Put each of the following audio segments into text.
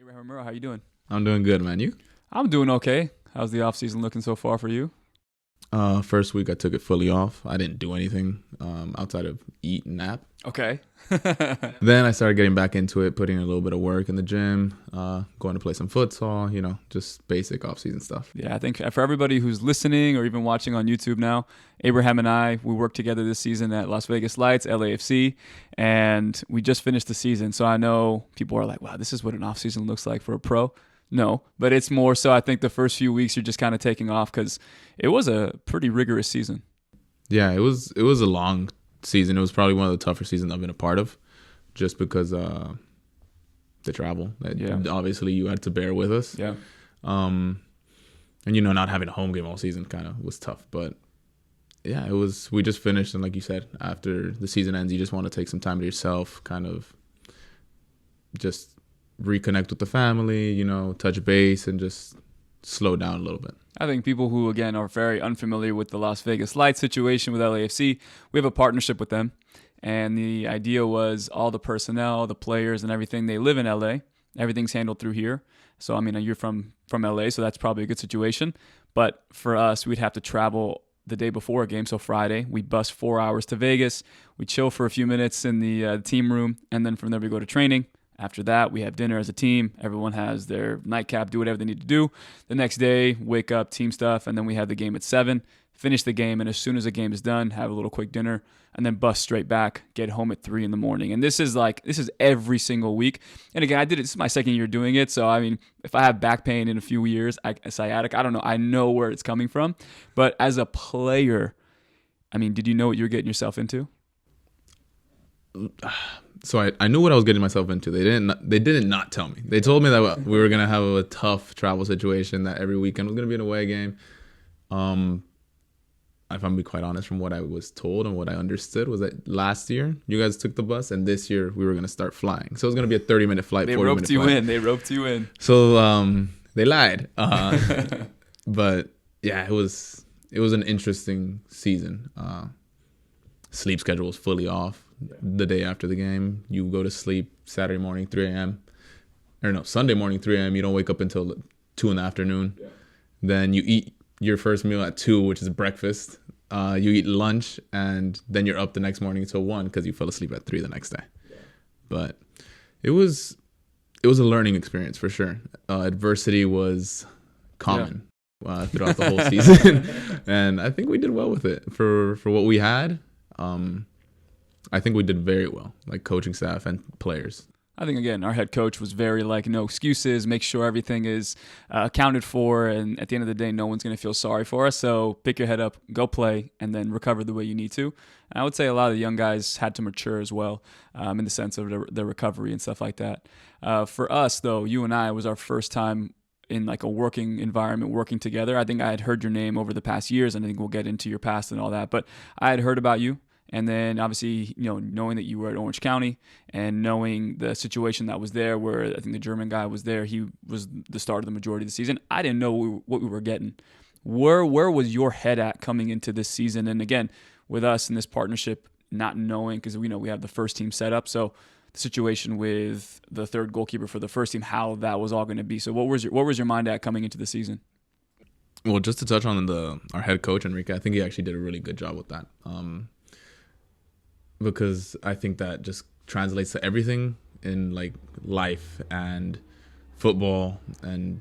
Romero, how you doing? I'm doing good, man. You? I'm doing okay. How's the off season looking so far for you? First week I took it fully off. I didn't do anything outside of eat and nap. Okay. Then I started getting back into it, putting in a little bit of work in the gym, going to play some futsal, just basic off-season stuff. Yeah, I think for everybody who's listening or even watching on YouTube now, Abraham and I, we worked together this season at Las Vegas Lights, LAFC, and we just finished the season. So I know people are like, wow, this is what an off-season looks like for a pro. No, but it's more so I think the first few weeks you're just kind of taking off because it was a pretty rigorous season. Yeah, it was a long season. It was probably one of the tougher seasons I've been a part of just because the travel. Yeah. Obviously, you had to bear with us. Yeah. And, not having a home game all season kind of was tough. But, yeah, we just finished. And like you said, after the season ends, you just want to take some time to yourself, kind of just reconnect with the family, touch base and just slow down a little bit. I think people who, again, are very unfamiliar with the Las Vegas Lights situation with LAFC, we have a partnership with them. And the idea was all the personnel, the players and everything, they live in LA. Everything's handled through here. So, you're from LA, so that's probably a good situation. But for us, we'd have to travel the day before a game, so Friday. We bus 4 hours to Vegas. We chill for a few minutes in the team room, and then from there we go to training. After that, we have dinner as a team. Everyone has their nightcap, do whatever they need to do. The next day, wake up, team stuff, and then we have the game at 7. Finish the game, and as soon as the game is done, have a little quick dinner, and then bus straight back, get home at 3 in the morning. And this is every single week. And again, this is my second year doing it, so if I have back pain in a few years, sciatic, I don't know. I know where it's coming from. But as a player, did you know what you were getting yourself into? So I knew what I was getting myself into. They didn't not tell me. They told me that we were going to have a tough travel situation, that every weekend was going to be an away game. If I'm being quite honest, from what I was told and what I understood was that last year you guys took the bus and this year we were going to start flying. So it was going to be a 30-minute flight, 40-minute flight. They roped you in. So they lied. But yeah, it was an interesting season. Sleep schedule was fully off. The day after the game, you go to sleep Saturday morning, 3 a.m. Sunday morning, 3 a.m. You don't wake up until 2 in the afternoon. Yeah. Then you eat your first meal at 2, which is breakfast. You eat lunch, and then you're up the next morning until 1 because you fell asleep at 3 the next day. Yeah. But it was a learning experience for sure. Adversity was common throughout the whole season, and I think we did well with it for what we had. I think we did very well, like coaching staff and players. I think, again, our head coach was very no excuses, make sure everything is accounted for, and at the end of the day, no one's going to feel sorry for us. So pick your head up, go play, and then recover the way you need to. And I would say a lot of the young guys had to mature as well in the sense of their recovery and stuff like that. For us, though, you and I, it was our first time in a working environment, working together. I think I had heard your name over the past years, and I think we'll get into your past and all that. But I had heard about you. And then obviously, knowing that you were at Orange County and knowing the situation that was there where I think the German guy was there, he was the start of the majority of the season. I didn't know what we were getting. Where was your head at coming into this season? And again, with us in this partnership, not knowing, because we know we have the first team set up. So the situation with the third goalkeeper for the first team, how that was all going to be. So what was your mind at coming into the season? Well, just to touch on our head coach, Enrique, I think he actually did a really good job with that. Because I think that just translates to everything in life and football, and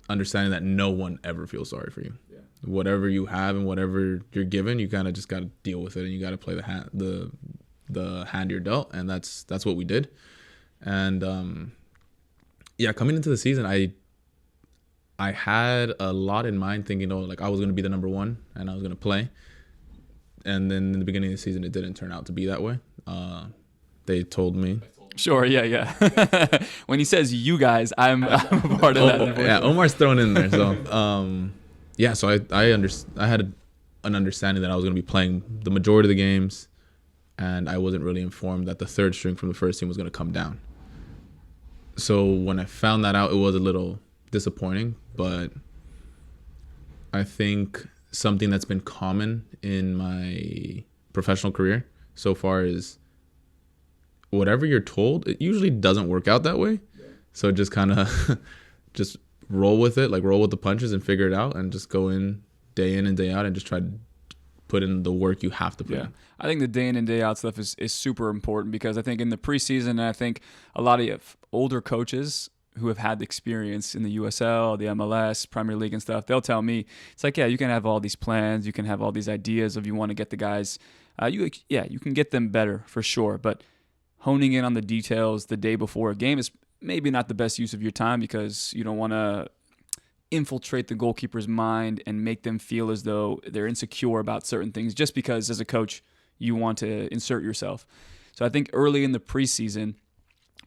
understanding that no one ever feels sorry for you. Yeah. Whatever you have and whatever you're given, you kind of just got to deal with it, and you got to play the hand you're dealt, and that's what we did. And coming into the season, I had a lot in mind, thinking, I was going to be the number 1 and I was going to play. And then in the beginning of the season, it didn't turn out to be that way. They told me. Sure, yeah. When he says you guys, I'm a part of that. Yeah, Omar's thrown in there. So, so I had an understanding that I was going to be playing the majority of the games, and I wasn't really informed that the third string from the first team was going to come down. So when I found that out, it was a little disappointing, but I think something that's been common in my professional career so far is whatever you're told, it usually doesn't work out that way. Yeah. So just kind of just roll with it, like roll with the punches and figure it out, and just go in and day out and just try to put in the work you have to put in. I think the day in and day out stuff is super important, because I think in the preseason, and I think a lot of older coaches who have had experience in the USL, the MLS, Premier League and stuff, they'll tell me, it's like, yeah, you can have all these plans, you can have all these ideas of you want to get the guys, you can get them better for sure, but honing in on the details the day before a game is maybe not the best use of your time, because you don't want to infiltrate the goalkeeper's mind and make them feel as though they're insecure about certain things just because as a coach you want to insert yourself. So I think early in the preseason,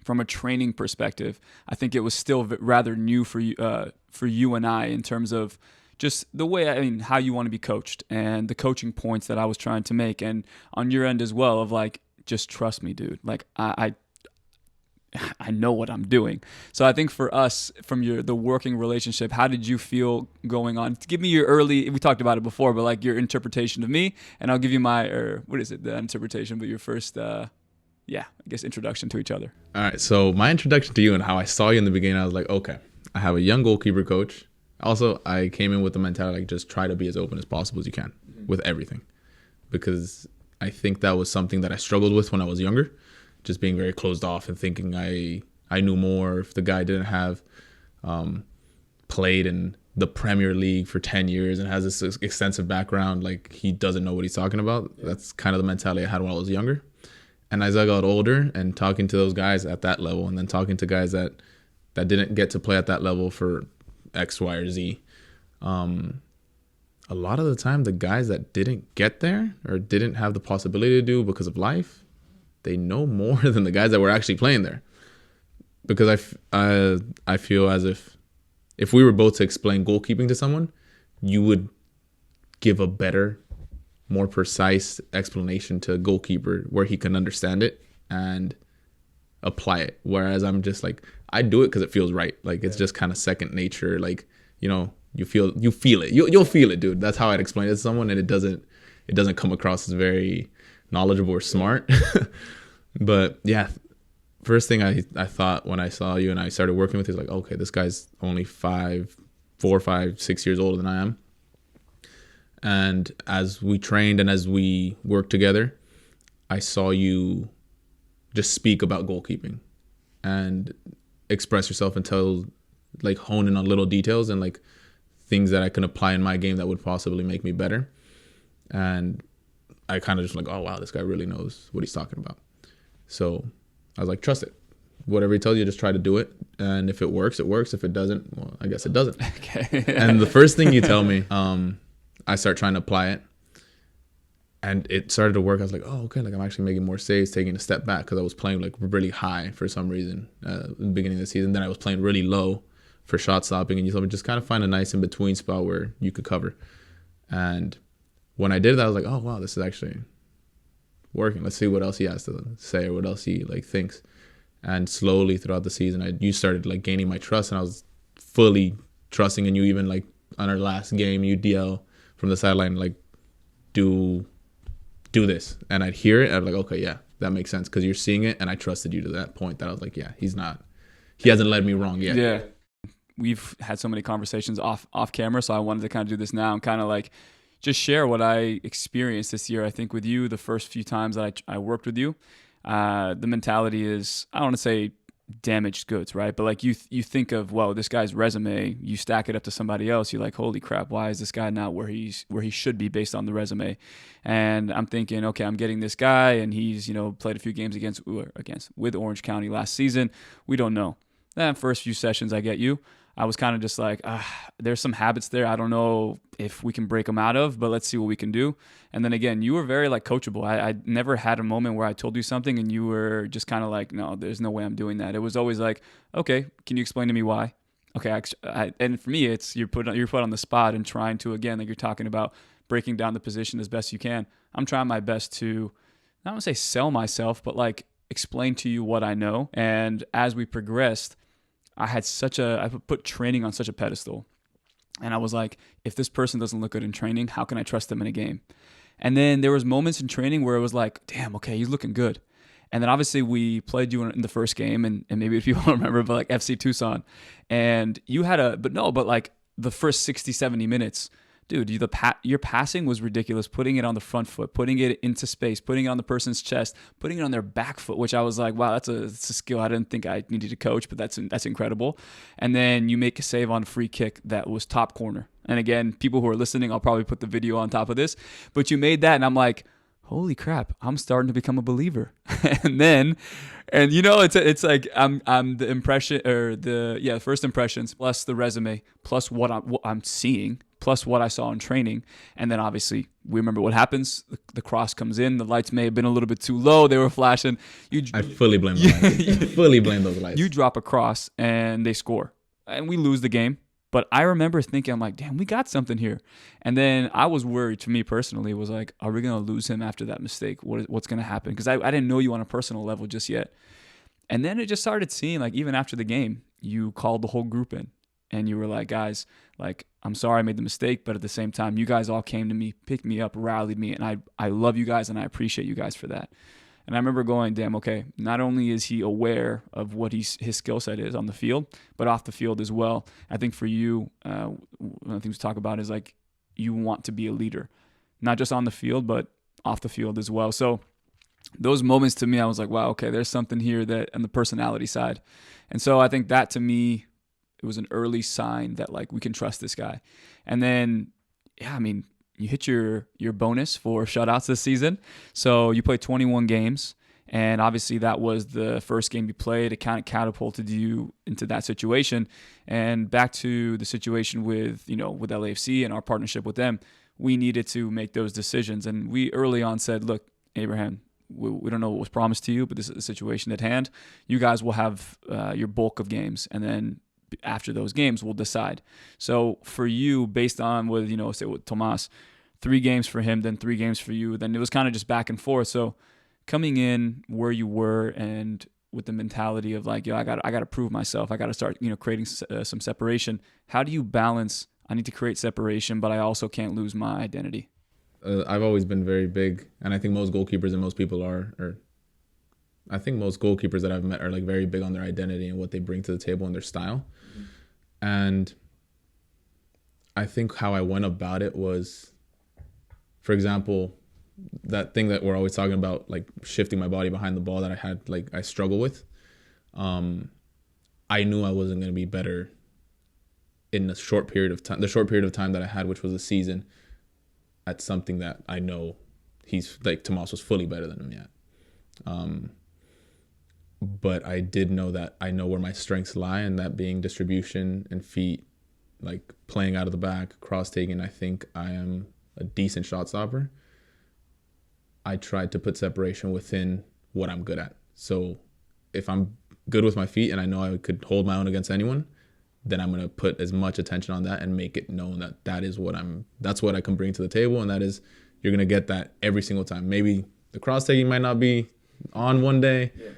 from a training perspective, I think it was still rather new for you and I in terms of just the way, how you want to be coached and the coaching points that I was trying to make, and on your end as well, of like, just trust me, dude. Like I know what I'm doing. So I think for us, from the working relationship, how did you feel going on? Give me your early, we talked about it before, but like your interpretation of me, and I'll give you the interpretation, but your first, introduction to each other. All right. So my introduction to you and how I saw you in the beginning, I was like, okay, I have a young goalkeeper coach. Also, I came in with the mentality, like, just try to be as open as possible as you can with everything, because I think that was something that I struggled with when I was younger. Just being very closed off and thinking I knew more. If the guy didn't have played in the Premier League for 10 years and has this extensive background, like, he doesn't know what he's talking about. Yeah. That's kind of the mentality I had when I was younger. And as I got older and talking to those guys at that level, and then talking to guys that didn't get to play at that level for X, Y, or Z, a lot of the time the guys that didn't get there or didn't have the possibility to do because of life, they know more than the guys that were actually playing there. Because I feel as if we were both to explain goalkeeping to someone, you would give a better, more precise explanation to a goalkeeper where he can understand it and apply it. Whereas I'm just like, I do it because it feels right. Like, it's just kind of second nature. Like, you feel it. You'll feel it, dude. That's how I'd explain it to someone, and it doesn't come across as very knowledgeable or smart. But yeah, first thing I thought when I saw you and I started working with you is like, okay, this guy's only 4, 5, 6 years older than I am. And as we trained and as we worked together, I saw you just speak about goalkeeping and express yourself until, like, hone in on little details and like things that I can apply in my game that would possibly make me better. And I kind of just like, oh wow, this guy really knows what he's talking about. So I was like, trust it. Whatever he tells you, just try to do it. And if it works, it works. If it doesn't, well, I guess it doesn't. Okay. And the first thing you tell me, I start trying to apply it. And it started to work. I was like, oh, okay, like I'm actually making more saves, taking a step back, because I was playing like really high for some reason in the beginning of the season. Then I was playing really low for shot stopping. And you told me just kind of find a nice in-between spot where you could cover. And when I did that, I was like, oh, wow, this is actually working. Let's see what else he has to say or what else he like thinks. And slowly throughout the season, you started like gaining my trust, and I was fully trusting in you. Even like on our last game, you'd yell from the sideline, like, do this. And I'd hear it. I'd be like, okay, yeah, that makes sense, because you're seeing it. And I trusted you to that point that I was like, yeah, he hasn't led me wrong yet. Yeah. We've had so many conversations off camera, so I wanted to kind of do this now and kind of like just share what I experienced this year. I think with you, the first few times that I worked with you, the mentality is, I don't want to say damaged goods, right? But like you think of, well, this guy's resume, you stack it up to somebody else, you're like, holy crap, why is this guy not where he should be based on the resume? And I'm thinking, okay, I'm getting this guy, and he's played a few games with Orange County last season. We don't know. Then first few sessions I get you, I was kind of just like, there's some habits there. I don't know if we can break them out of, but let's see what we can do. And then again, you were very like coachable. I never had a moment where I told you something and you were just kind of like, no, there's no way I'm doing that. It was always like, okay, can you explain to me why? Okay, and for me, it's you're put on the spot and trying to, again, like you're talking about breaking down the position as best you can. I'm trying my best to, I don't want to say sell myself, but like explain to you what I know. And as we progressed, I put training on such a pedestal. And I was like, if this person doesn't look good in training, how can I trust them in a game? And then there was moments in training where it was like, damn, okay, he's looking good. And then obviously we played you in the first game, and maybe if people don't remember, but like FC Tucson. And you had but like the first 60, 70 minutes, dude, your passing was ridiculous. Putting it on the front foot, putting it into space, putting it on the person's chest, putting it on their back foot, which I was like, wow, that's a skill I didn't think I needed to coach, but that's incredible. And then you make a save on a free kick that was top corner. And again, people who are listening, I'll probably put the video on top of this, but you made that, and I'm like, holy crap, I'm starting to become a believer. and you know, it's like I'm the impression, or the first impressions plus the resume plus what I'm seeing plus what I saw in training. And then obviously we remember what happens. The cross comes in, the lights may have been a little bit too low, they were flashing. I fully blame the lights. Fully blame those lights. You drop a cross and they score, and we lose the game. But I remember thinking, I'm like, damn, we got something here. And then I was worried, to me personally, was like, are we going to lose him after that mistake? What's going to happen? Because I didn't know you on a personal level just yet. And then it just started seeing, like, even after the game, you called the whole group in. And you were like, guys, like, I'm sorry I made the mistake. But at the same time, you guys all came to me, picked me up, rallied me. And I love you guys, and I appreciate you guys for that. And I remember going, damn, okay, not only is he aware of what his skill set is on the field, but off the field as well. I think for you, one of the things we talk about is like you want to be a leader, not just on the field, but off the field as well. So those moments to me, I was like, wow, okay, there's something here that on the personality side. And so I think that to me, it was an early sign that like we can trust this guy. And then, yeah, I mean, you hit your bonus for shutouts this season. So you played 21 games, and obviously that was the first game you played. It kind of catapulted you into that situation. And back to the situation with LAFC and our partnership with them, we needed to make those decisions. And we early on said, look, Abraham, we don't know what was promised to you, but this is the situation at hand. You guys will have your bulk of games, and then after those games, we'll decide. So for you, based on with, say with Tomas, 3 games for him, then 3 games for you, then it was kind of just back and forth. So coming in where you were and with the mentality of like, I got to prove myself. I got to start, creating some separation. How do you balance, I need to create separation, but I also can't lose my identity? I've always been very big, and I think most goalkeepers and most people I think most goalkeepers that I've met are like very big on their identity and what they bring to the table and their style. Mm-hmm. And I think how I went about it was, for example, that thing that we're always talking about, like shifting my body behind the ball that I struggle with. I knew I wasn't going to be better in the short period of time that I had, which was a season, at something that I know Tomas was fully better than him yet. But I did know that I know where my strengths lie, and that being distribution and feet, like playing out of the back, cross-taking. I think I am a decent shot stopper. I tried to put separation within what I'm good at. So if I'm good with my feet and I know I could hold my own against anyone, then I'm going to put as much attention on that and make it known that that's what I can bring to the table. And that is, you're going to get that every single time. Maybe the cross-taking might not be on one day. Yeah.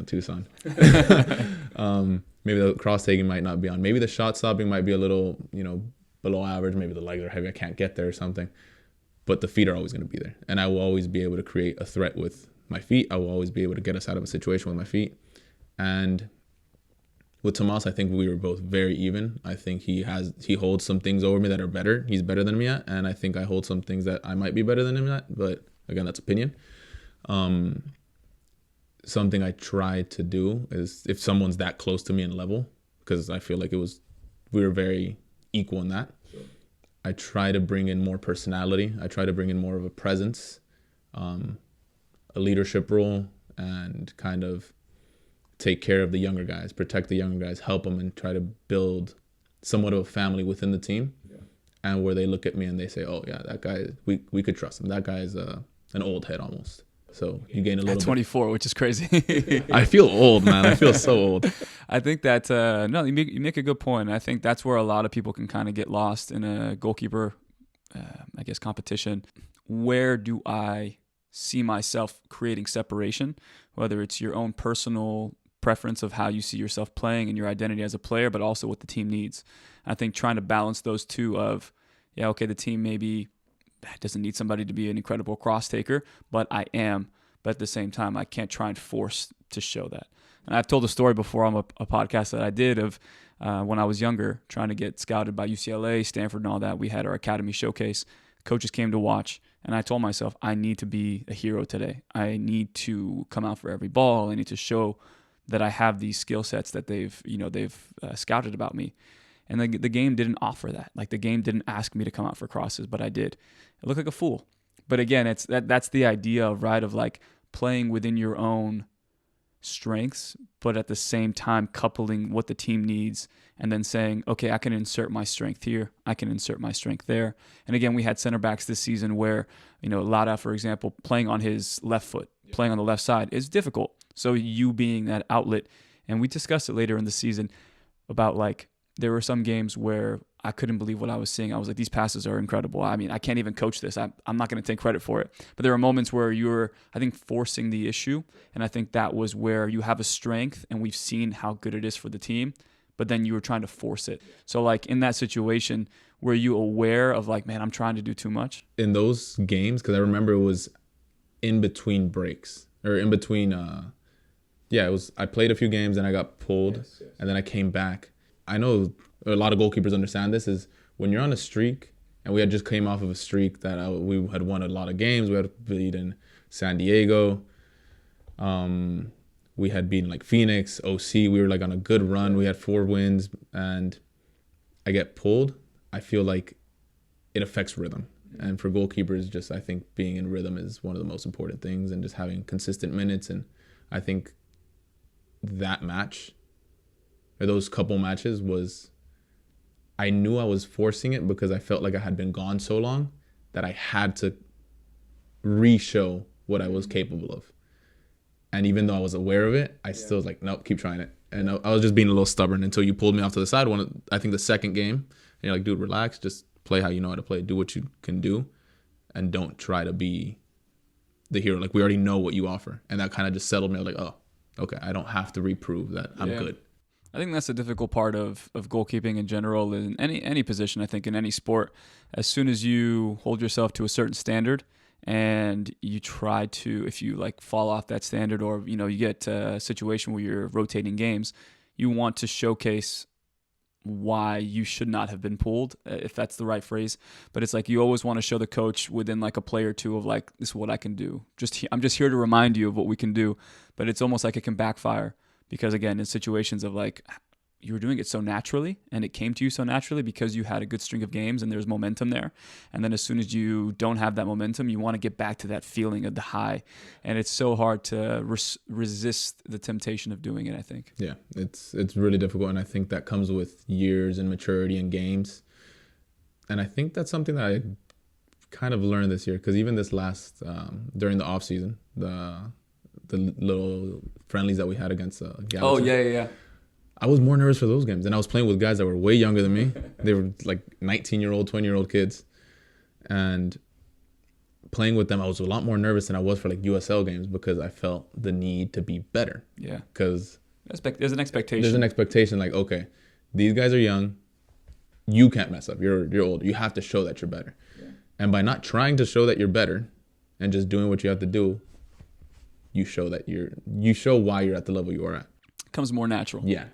Tucson. Maybe the cross-taking might not be on. Maybe the shot stopping might be a little, below average. Maybe the legs are heavy. I can't get there or something. But the feet are always going to be there. And I will always be able to create a threat with my feet. I will always be able to get us out of a situation with my feet. And with Tomas, I think we were both very even. I think he holds some things over me that are better. He's better than me at. And I think I hold some things that I might be better than him at. But again, that's opinion. Something I try to do is, if someone's that close to me in level, because I feel like we were very equal in that. Sure. I try to bring in more personality. I try to bring in more of a presence, a leadership role, and kind of take care of the younger guys, protect the younger guys, help them, and try to build somewhat of a family within the team. Yeah. And where they look at me and they say, oh yeah, that guy, we could trust him. That guy is an old head almost. So you gain a little at 24, which is crazy. I feel old, man. I feel so old. I think that, you make a good point. I think that's where a lot of people can kind of get lost in a goalkeeper, competition. Where do I see myself creating separation? Whether it's your own personal preference of how you see yourself playing and your identity as a player, but also what the team needs. I think trying to balance those two of, the team maybe doesn't need somebody to be an incredible cross taker, but I am. but at the same time, I can't try and force to show that. And I've told a story before on a podcast that I did of when I was younger, trying to get scouted by UCLA, Stanford, and all that. We had our academy showcase. Coaches came to watch, and I told myself, I need to be a hero today. I need to come out for every ball. I need to show that I have these skill sets that they've scouted about me. And the game didn't offer that. Like, the game didn't ask me to come out for crosses, but I did. I looked like a fool. But again, that's the idea of, right, of like playing within your own strengths, but at the same time coupling what the team needs and then saying, okay, I can insert my strength here. I can insert my strength there. And again, we had center backs this season where, Lada, for example, playing on his left foot, playing on the left side is difficult. So you being that outlet, and we discussed it later in the season about like, there were some games where I couldn't believe what I was seeing. I was like, these passes are incredible. I mean, I can't even coach this. I'm not going to take credit for it. But there were moments where you were, I think, forcing the issue. And I think that was where you have a strength and we've seen how good it is for the team, but then you were trying to force it. So like in that situation, were you aware of like, man, I'm trying to do too much? In those games, because I remember it was in between breaks or in between, I played a few games and I got pulled and then I came back. I know a lot of goalkeepers understand this, is when you're on a streak, and we had just came off of a streak that we had won a lot of games. We had beaten San Diego. We had beaten like Phoenix, OC. We were like on a good run. We had 4 wins, and I get pulled. I feel like it affects rhythm. And for goalkeepers, just I think being in rhythm is one of the most important things, and just having consistent minutes. And I think that match, or those couple matches, I knew I was forcing it because I felt like I had been gone so long that I had to re-show what I was capable of. And even though I was aware of it, I still was like, nope, keep trying it. And I was just being a little stubborn until you pulled me off to the side. I think the second game, and you're like, dude, relax, just play how you know how to play. Do what you can do, and don't try to be the hero. Like, we already know what you offer. And that kind of just settled me. I was like, oh, okay, I don't have to reprove that I'm good. I think that's a difficult part of goalkeeping in general, in any position, I think, in any sport. As soon as you hold yourself to a certain standard and you try to, if you like fall off that standard, or you get a situation where you're rotating games, you want to showcase why you should not have been pulled, if that's the right phrase. But it's like you always want to show the coach within like a play or two of like, this is what I can do. I'm just here to remind you of what we can do. But it's almost like it can backfire. Because again, in situations of like, you were doing it so naturally and it came to you so naturally because you had a good string of games and there's momentum there. And then as soon as you don't have that momentum, you want to get back to that feeling of the high. And it's so hard to resist the temptation of doing it, I think. Yeah, it's really difficult. And I think that comes with years and maturity and games. And I think that's something that I kind of learned this year, because even this last, during the off season, the little friendlies that we had against Galaxy. Oh, yeah. I was more nervous for those games. And I was playing with guys that were way younger than me. They were like 19-year-old, 20-year-old kids. And playing with them, I was a lot more nervous than I was for like USL games, because I felt the need to be better. Yeah. Because there's an expectation. There's an expectation like, okay, these guys are young. You can't mess up. You're older. You have to show that you're better. Yeah. And by not trying to show that you're better and just doing what you have to do, you show why you're at the level you are at. It comes more natural. Yeah.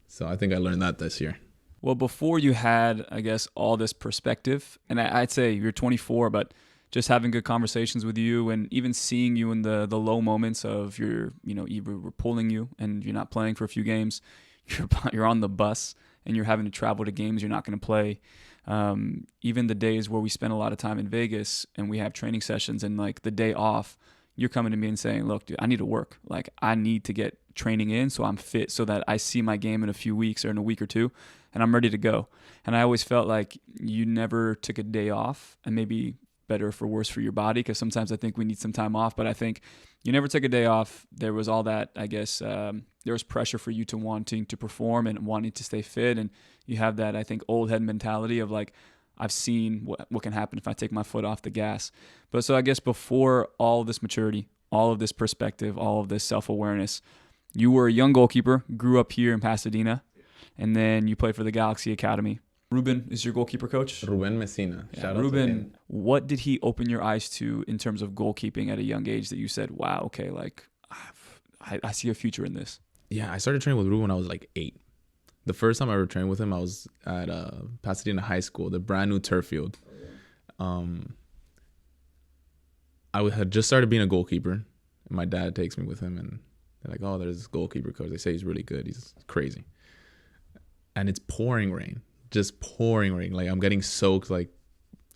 So I think I learned that this year. Well, before you had, I guess, all this perspective, and I'd say you're 24, but just having good conversations with you and even seeing you in the low moments of either we're pulling you and you're not playing for a few games, you're on the bus and you're having to travel to games you're not going to play. Even the days where we spend a lot of time in Vegas and we have training sessions, and like the day off, you're coming to me and saying, look, dude, I need to work. Like, I need to get training in so I'm fit, so that I see my game in a few weeks or in a week or two and I'm ready to go. And I always felt like you never took a day off, and maybe better for worse for your body, because sometimes I think we need some time off, but I think you never took a day off. There was all that, I guess, there was pressure for you to wanting to perform and wanting to stay fit. And you have that, I think, old head mentality of like, I've seen what can happen if I take my foot off the gas. But so I guess before all of this maturity, all of this perspective, all of this self-awareness, you were a young goalkeeper, grew up here in Pasadena, and then you played for the Galaxy Academy. Ruben is your goalkeeper coach? Ruben Messina. Yeah, Shout out to Ruben, him. what did he open your eyes to in terms of goalkeeping at a young age that you said, wow, okay, like I see a future in this? Yeah, I started training with Ruben when I was like 8. The first time I ever trained with him, I was at Pasadena High School, the brand new turf field. I had just started being a goalkeeper, and my dad takes me with him, and they're like, oh, there's this goalkeeper coach. They say he's really good. He's crazy. And it's pouring rain, just pouring rain. Like, I'm getting soaked, like,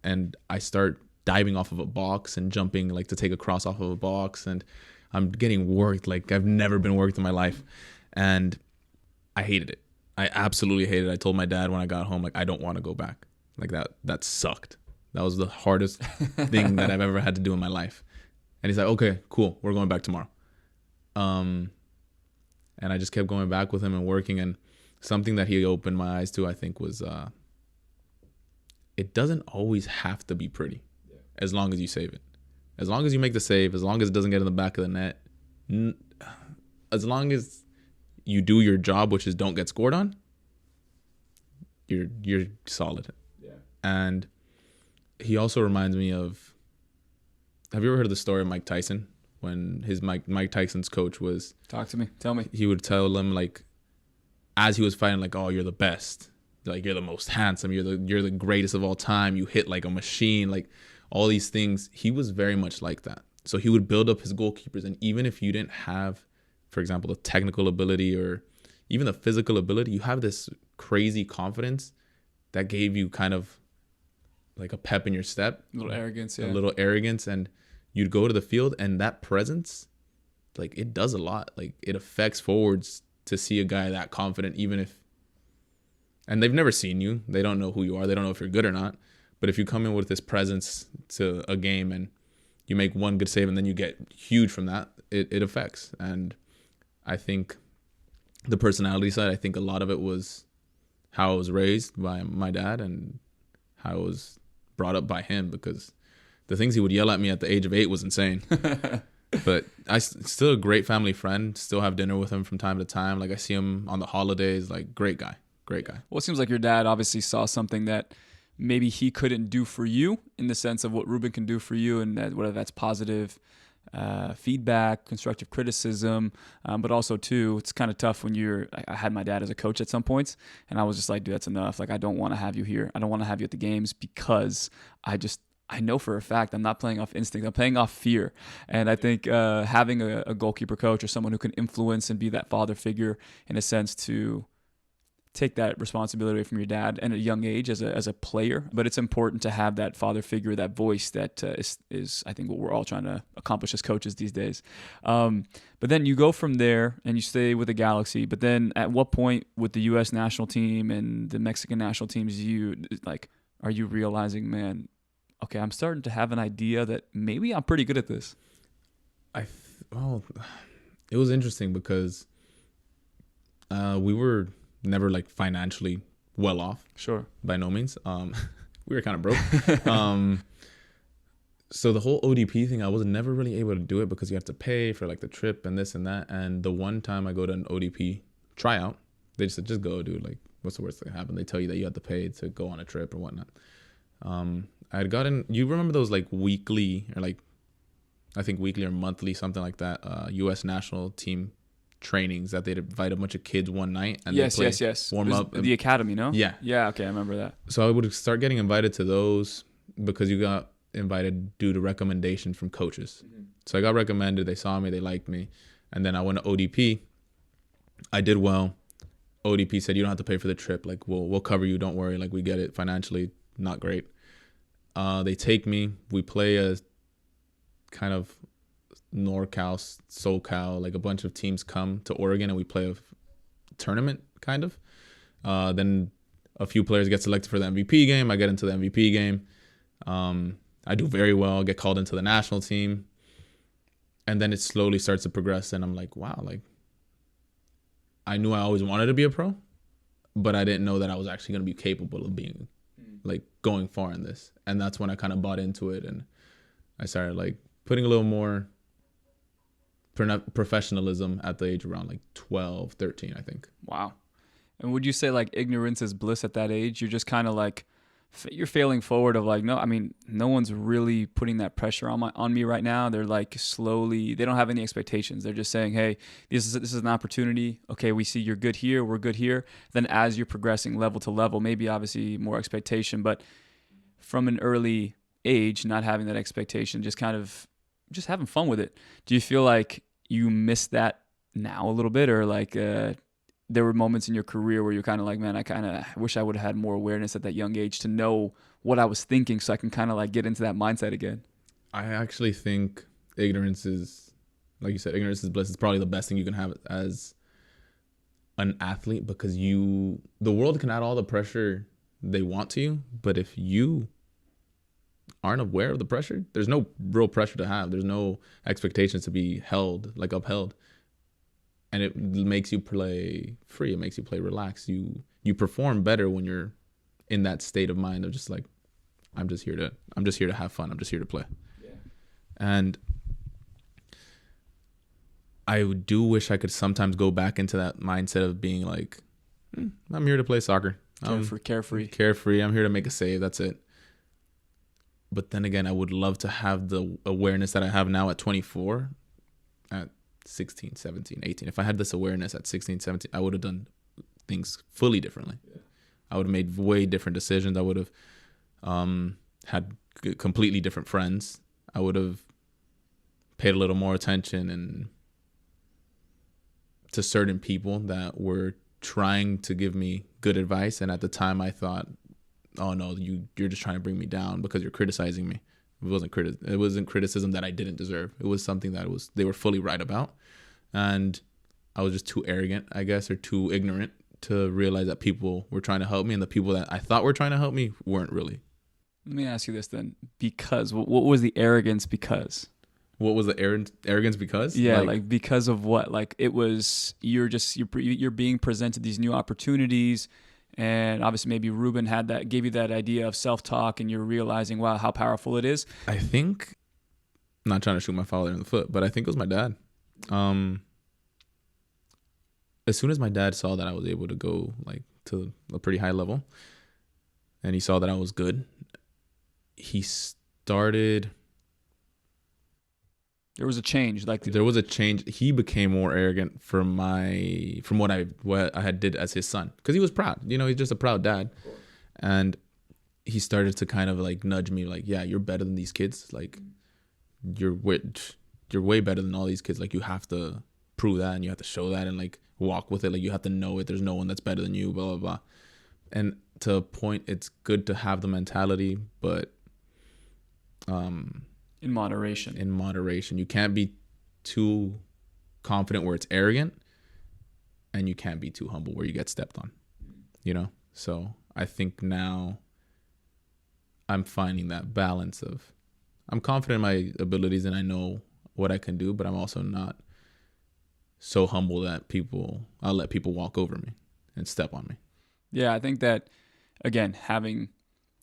and I start diving off of a box and jumping, like, to take a cross off of a box, and I'm getting worked like I've never been worked in my life. And I hated it. I absolutely hated it. I told my dad when I got home, like, I don't want to go back. Like, that sucked. That was the hardest thing that I've ever had to do in my life. And he's like, okay, cool. We're going back tomorrow. And I just kept going back with him and working. And something that he opened my eyes to, I think, was it doesn't always have to be pretty as long as you save it. As long as you make the save, as long as it doesn't get in the back of the net, as long as you do your job, which is don't get scored on, you're solid. Yeah. And he also reminds me of, have you ever heard of the story of Mike Tyson? When Mike Tyson's coach was... Talk to me. Tell me. He would tell him, like, as he was fighting, like, oh, you're the best. Like, you're the most handsome. You're the greatest of all time. You hit like a machine. Like, all these things. He was very much like that. So he would build up his goalkeepers. And even if you didn't have, for example, the technical ability or even the physical ability, you have this crazy confidence that gave you kind of like a pep in your step. A little arrogance, yeah. A little arrogance. And you'd go to the field, and that presence, like, it does a lot. Like, it affects forwards to see a guy that confident, even if, and they've never seen you. They don't know who you are. They don't know if you're good or not. But if you come in with this presence to a game and you make one good save and then you get huge from that, it affects. And I think the personality side, I think a lot of it was how I was raised by my dad and how I was brought up by him, because the things he would yell at me at the age of 8 was insane. But still a great family friend, still have dinner with him from time to time. Like, I see him on the holidays, like, great guy. Well, it seems like your dad obviously saw something that maybe he couldn't do for you, in the sense of what Ruben can do for you, and that whether that's positive feedback, constructive criticism, but also too, it's kind of tough when I had my dad as a coach at some points, and I was just like, dude, that's enough. Like, I don't want to have you here. I don't want to have you at the games, because I know for a fact I'm not playing off instinct. I'm playing off fear. And I think having a goalkeeper coach or someone who can influence and be that father figure, in a sense, to take that responsibility away from your dad at a young age as a player. But it's important to have that father figure, that voice that is I think what we're all trying to accomplish as coaches these days. But then you go from there and you stay with the Galaxy. But then at what point with the U.S. national team and the Mexican national teams, are you realizing, man, okay, I'm starting to have an idea that maybe I'm pretty good at this? Well, it was interesting because we were never like financially well off. Sure. By no means. We were kind of broke. So the whole ODP thing, I was never really able to do it because you have to pay for like the trip and this and that. And the one time I go to an ODP tryout, they just said, just go, dude. Like, what's the worst that can happen? They tell you that you have to pay to go on a trip or whatnot. I had gotten, you remember those like weekly or like, I think weekly or monthly, something like that, U.S. national team trainings that they'd invite a bunch of kids one night and yes, warm up. The academy, no? Yeah. Yeah, okay, I remember that. So I would start getting invited to those because you got invited due to recommendation from coaches. Mm-hmm. So I got recommended, they saw me, they liked me. And then I went to ODP. I did well. ODP said, you don't have to pay for the trip. Like, we'll cover you, don't worry. Like, we get it financially, not great. They take me, we play a kind of NorCal, SoCal, like a bunch of teams come to Oregon and we play a tournament kind of. Then a few players get selected for the MVP game. I get into the MVP game. I do very well, get called into the national team. And then it slowly starts to progress. And I'm like, wow, like I knew I always wanted to be a pro, but I didn't know that I was actually going to be capable of being like going far in this. And that's when I kind of bought into it. And I started like putting a little more professionalism at the age around like 12, 13, I think. Wow. And would you say like ignorance is bliss at that age? You're just kind of like you're failing forward of like, no, I mean, no one's really putting that pressure on me right now. They're like slowly, they don't have any expectations. They're just saying, hey, this is an opportunity. Okay, we see you're good here, we're good here. Then as you're progressing level to level, maybe obviously more expectation, but from an early age, not having that expectation, just kind of just having fun with it. Do you feel like you miss that now a little bit, or like there were moments in your career where you're kind of like, man, I kind of wish I would have had more awareness at that young age to know what I was thinking so I can kind of like get into that mindset again? I actually think ignorance is, like you said, ignorance is bliss. It's probably the best thing you can have as an athlete, because the world can add all the pressure they want to you, but if you aren't aware of the pressure, there's no real pressure to have. There's no expectations to be upheld. And it makes you play free. It makes you play relaxed. You perform better when you're in that state of mind of just like, I'm just here to have fun. I'm just here to play. Yeah. And I do wish I could sometimes go back into that mindset of being like, I'm here to play soccer. Carefree. I'm here to make a save. That's it. But then again, I would love to have the awareness that I have now at 24, at 16, 17, 18. If I had this awareness at 16, 17, I would have done things fully differently. Yeah. I would have made way different decisions. I would have had completely different friends. I would have paid a little more attention and to certain people that were trying to give me good advice. And at the time I thought, oh no, you're just trying to bring me down because you're criticizing me. It wasn't criticism that I didn't deserve. It was something that they were fully right about. And I was just too arrogant, I guess, or too ignorant to realize that people were trying to help me, and the people that I thought were trying to help me weren't really. Let me ask you this then. Because what was the arrogance because? What was the arrogance because? Yeah, like because of what? Like it was you're being presented these new opportunities. And obviously maybe Ruben gave you that idea of self-talk, and you're realizing, wow, how powerful it is. I think, I'm not trying to shoot my father in the foot, but I think it was my dad. As soon as my dad saw that I was able to go like to a pretty high level, and he saw that I was good, he started... There was a change. He became more arrogant from what I had did as his son, because he was proud. He's just a proud dad, and he started to kind of like nudge me, like, yeah, you're better than these kids. Like, you're way better than all these kids. Like, you have to prove that, and you have to show that, and like walk with it. Like, you have to know it. There's no one that's better than you. Blah blah blah. And to a point, it's good to have the mentality, but in moderation. You can't be too confident where it's arrogant, and you can't be too humble where you get stepped on, So I think now I'm finding that balance of, I'm confident in my abilities and I know what I can do, but I'm also not so humble that I'll let people walk over me and step on me. Yeah, I think that, again, having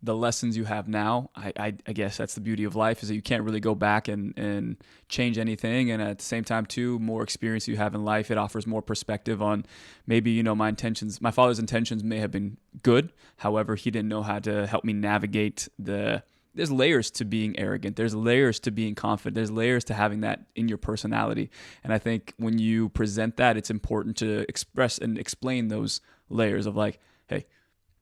the lessons you have now, I guess that's the beauty of life, is that you can't really go back and change anything. And at the same time, too, more experience you have in life, it offers more perspective on maybe, my father's intentions may have been good. However, he didn't know how to help me navigate there's layers to being arrogant. There's layers to being confident. There's layers to having that in your personality. And I think when you present that, it's important to express and explain those layers of like, hey,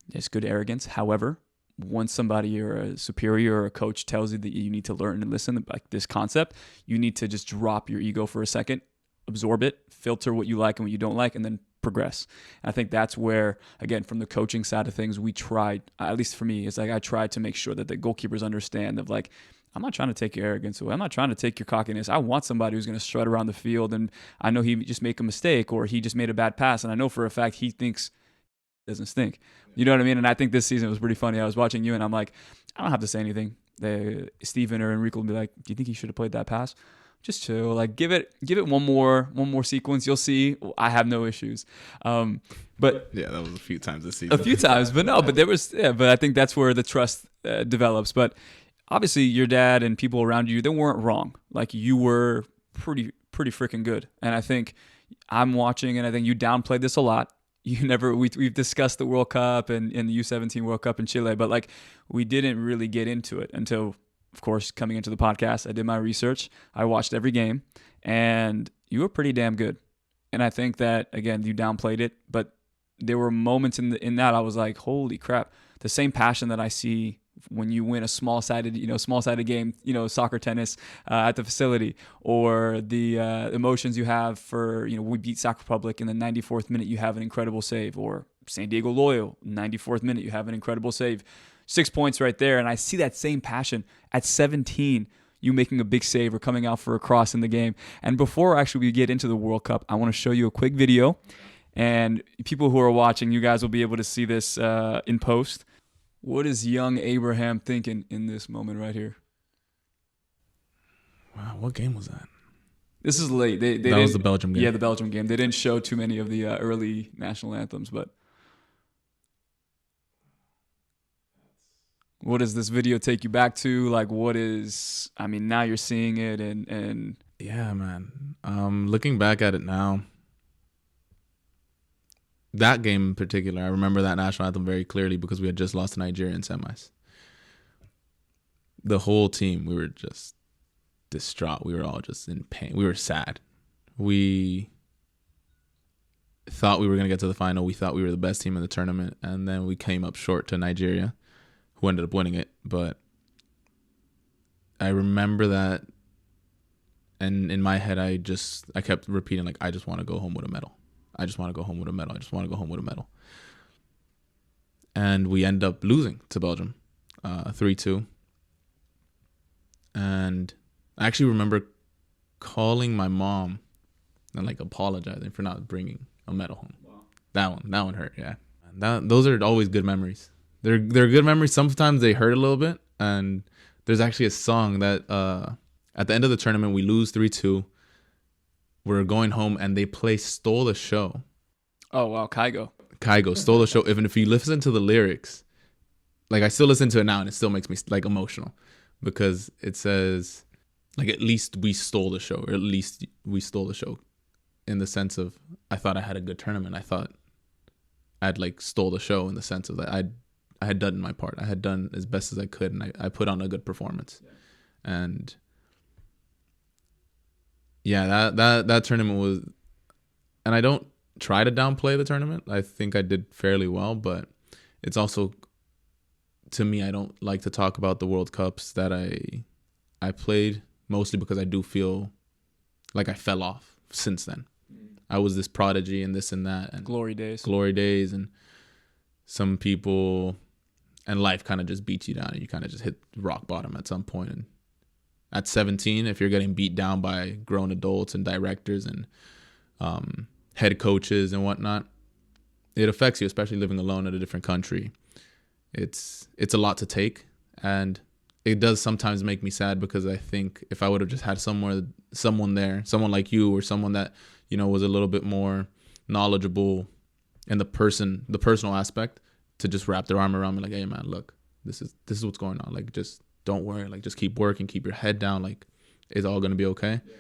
there's good arrogance. However, once somebody or a superior or a coach tells you that you need to learn and listen, like this concept, you need to just drop your ego for a second, absorb it, filter what you like and what you don't like, and then progress. And I think that's where, again, from the coaching side of things, we tried, at least for me, it's like I tried to make sure that the goalkeepers understand of like, I'm not trying to take your arrogance away. I'm not trying to take your cockiness. I want somebody who's going to strut around the field, and I know he just made a mistake or he just made a bad pass, and I know for a fact he thinks it doesn't stink. You know what I mean? And I think this season was pretty funny. I was watching you, and I'm like, I don't have to say anything. Steven or Enrico will be like, do you think he should have played that pass? Just chill. Like, give it one more sequence. You'll see. I have no issues. But yeah, that was a few times this season. A few times, but no. But but I think that's where the trust develops. But obviously, your dad and people around you, they weren't wrong. Like, you were pretty freaking good. And I think I'm watching, and I think you downplayed this a lot. we've discussed the World Cup and the U17 World Cup in Chile, but like we didn't really get into it until, of course, coming into the podcast. I did my research. I watched every game, and you were pretty damn good. And I think that, again, you downplayed it, but there were moments in that I was like, holy crap, the same passion that I see when you win a small-sided game, soccer, tennis at the facility, or the emotions you have for, we beat Sac Republic in the 94th minute, you have an incredible save, or San Diego Loyal, 94th minute, you have an incredible save. 6 points right there, and I see that same passion at 17, you making a big save or coming out for a cross in the game. And before actually we get into the World Cup, I want to show you a quick video, and people who are watching, you guys will be able to see this in post. What is young Abraham thinking in this moment right here? Wow, what game was that? This is late. That was the Belgium game. Yeah, the Belgium game. They didn't show too many of the early national anthems, but what does this video take you back to? Like, now you're seeing it and yeah, man. Looking back at it now, that game in particular, I remember that national anthem very clearly because we had just lost to Nigeria in semis. The whole team, we were just distraught. We were all just in pain. We were sad. We thought we were going to get to the final. We thought we were the best team in the tournament, and then we came up short to Nigeria, who ended up winning it. But I remember that, and in my head, I kept repeating, like, I just want to go home with a medal. I just want to go home with a medal. I just want to go home with a medal. And we end up losing to Belgium, 3-2. And I actually remember calling my mom and like apologizing for not bringing a medal home. Wow. That one hurt, yeah. Those are always good memories. They're good memories. Sometimes they hurt a little bit. And there's actually a song that at the end of the tournament, we lose 3-2. We're going home, and they play Stole the Show. Oh, wow, Kygo, Stole the Show. Even if you listen to the lyrics, like I still listen to it now, and it still makes me like emotional because it says, like, at least we stole the show, or at least we stole the show in the sense of I thought I had a good tournament. I thought I'd like stole the show in the sense of that I had done my part. I had done as best as I could, and I put on a good performance. Yeah. And yeah, that tournament was, and I don't try to downplay the tournament. I think I did fairly well, but it's also, to me, I don't like to talk about the World Cups that I played, mostly because I do feel like I fell off since then. I was this prodigy and this and that. And glory days. And some people, and life kind of just beats you down, and you kind of just hit rock bottom at some point. And at 17, if you're getting beat down by grown adults and directors and head coaches and whatnot, it affects you, especially living alone in a different country. It's a lot to take, and it does sometimes make me sad because I think if I would have just had someone there, someone like you, or someone that, was a little bit more knowledgeable in the personal aspect, to just wrap their arm around me, like, hey man, look, this is what's going on. Like, just don't worry. Like, just keep working, keep your head down. Like, it's all gonna be okay. Yeah.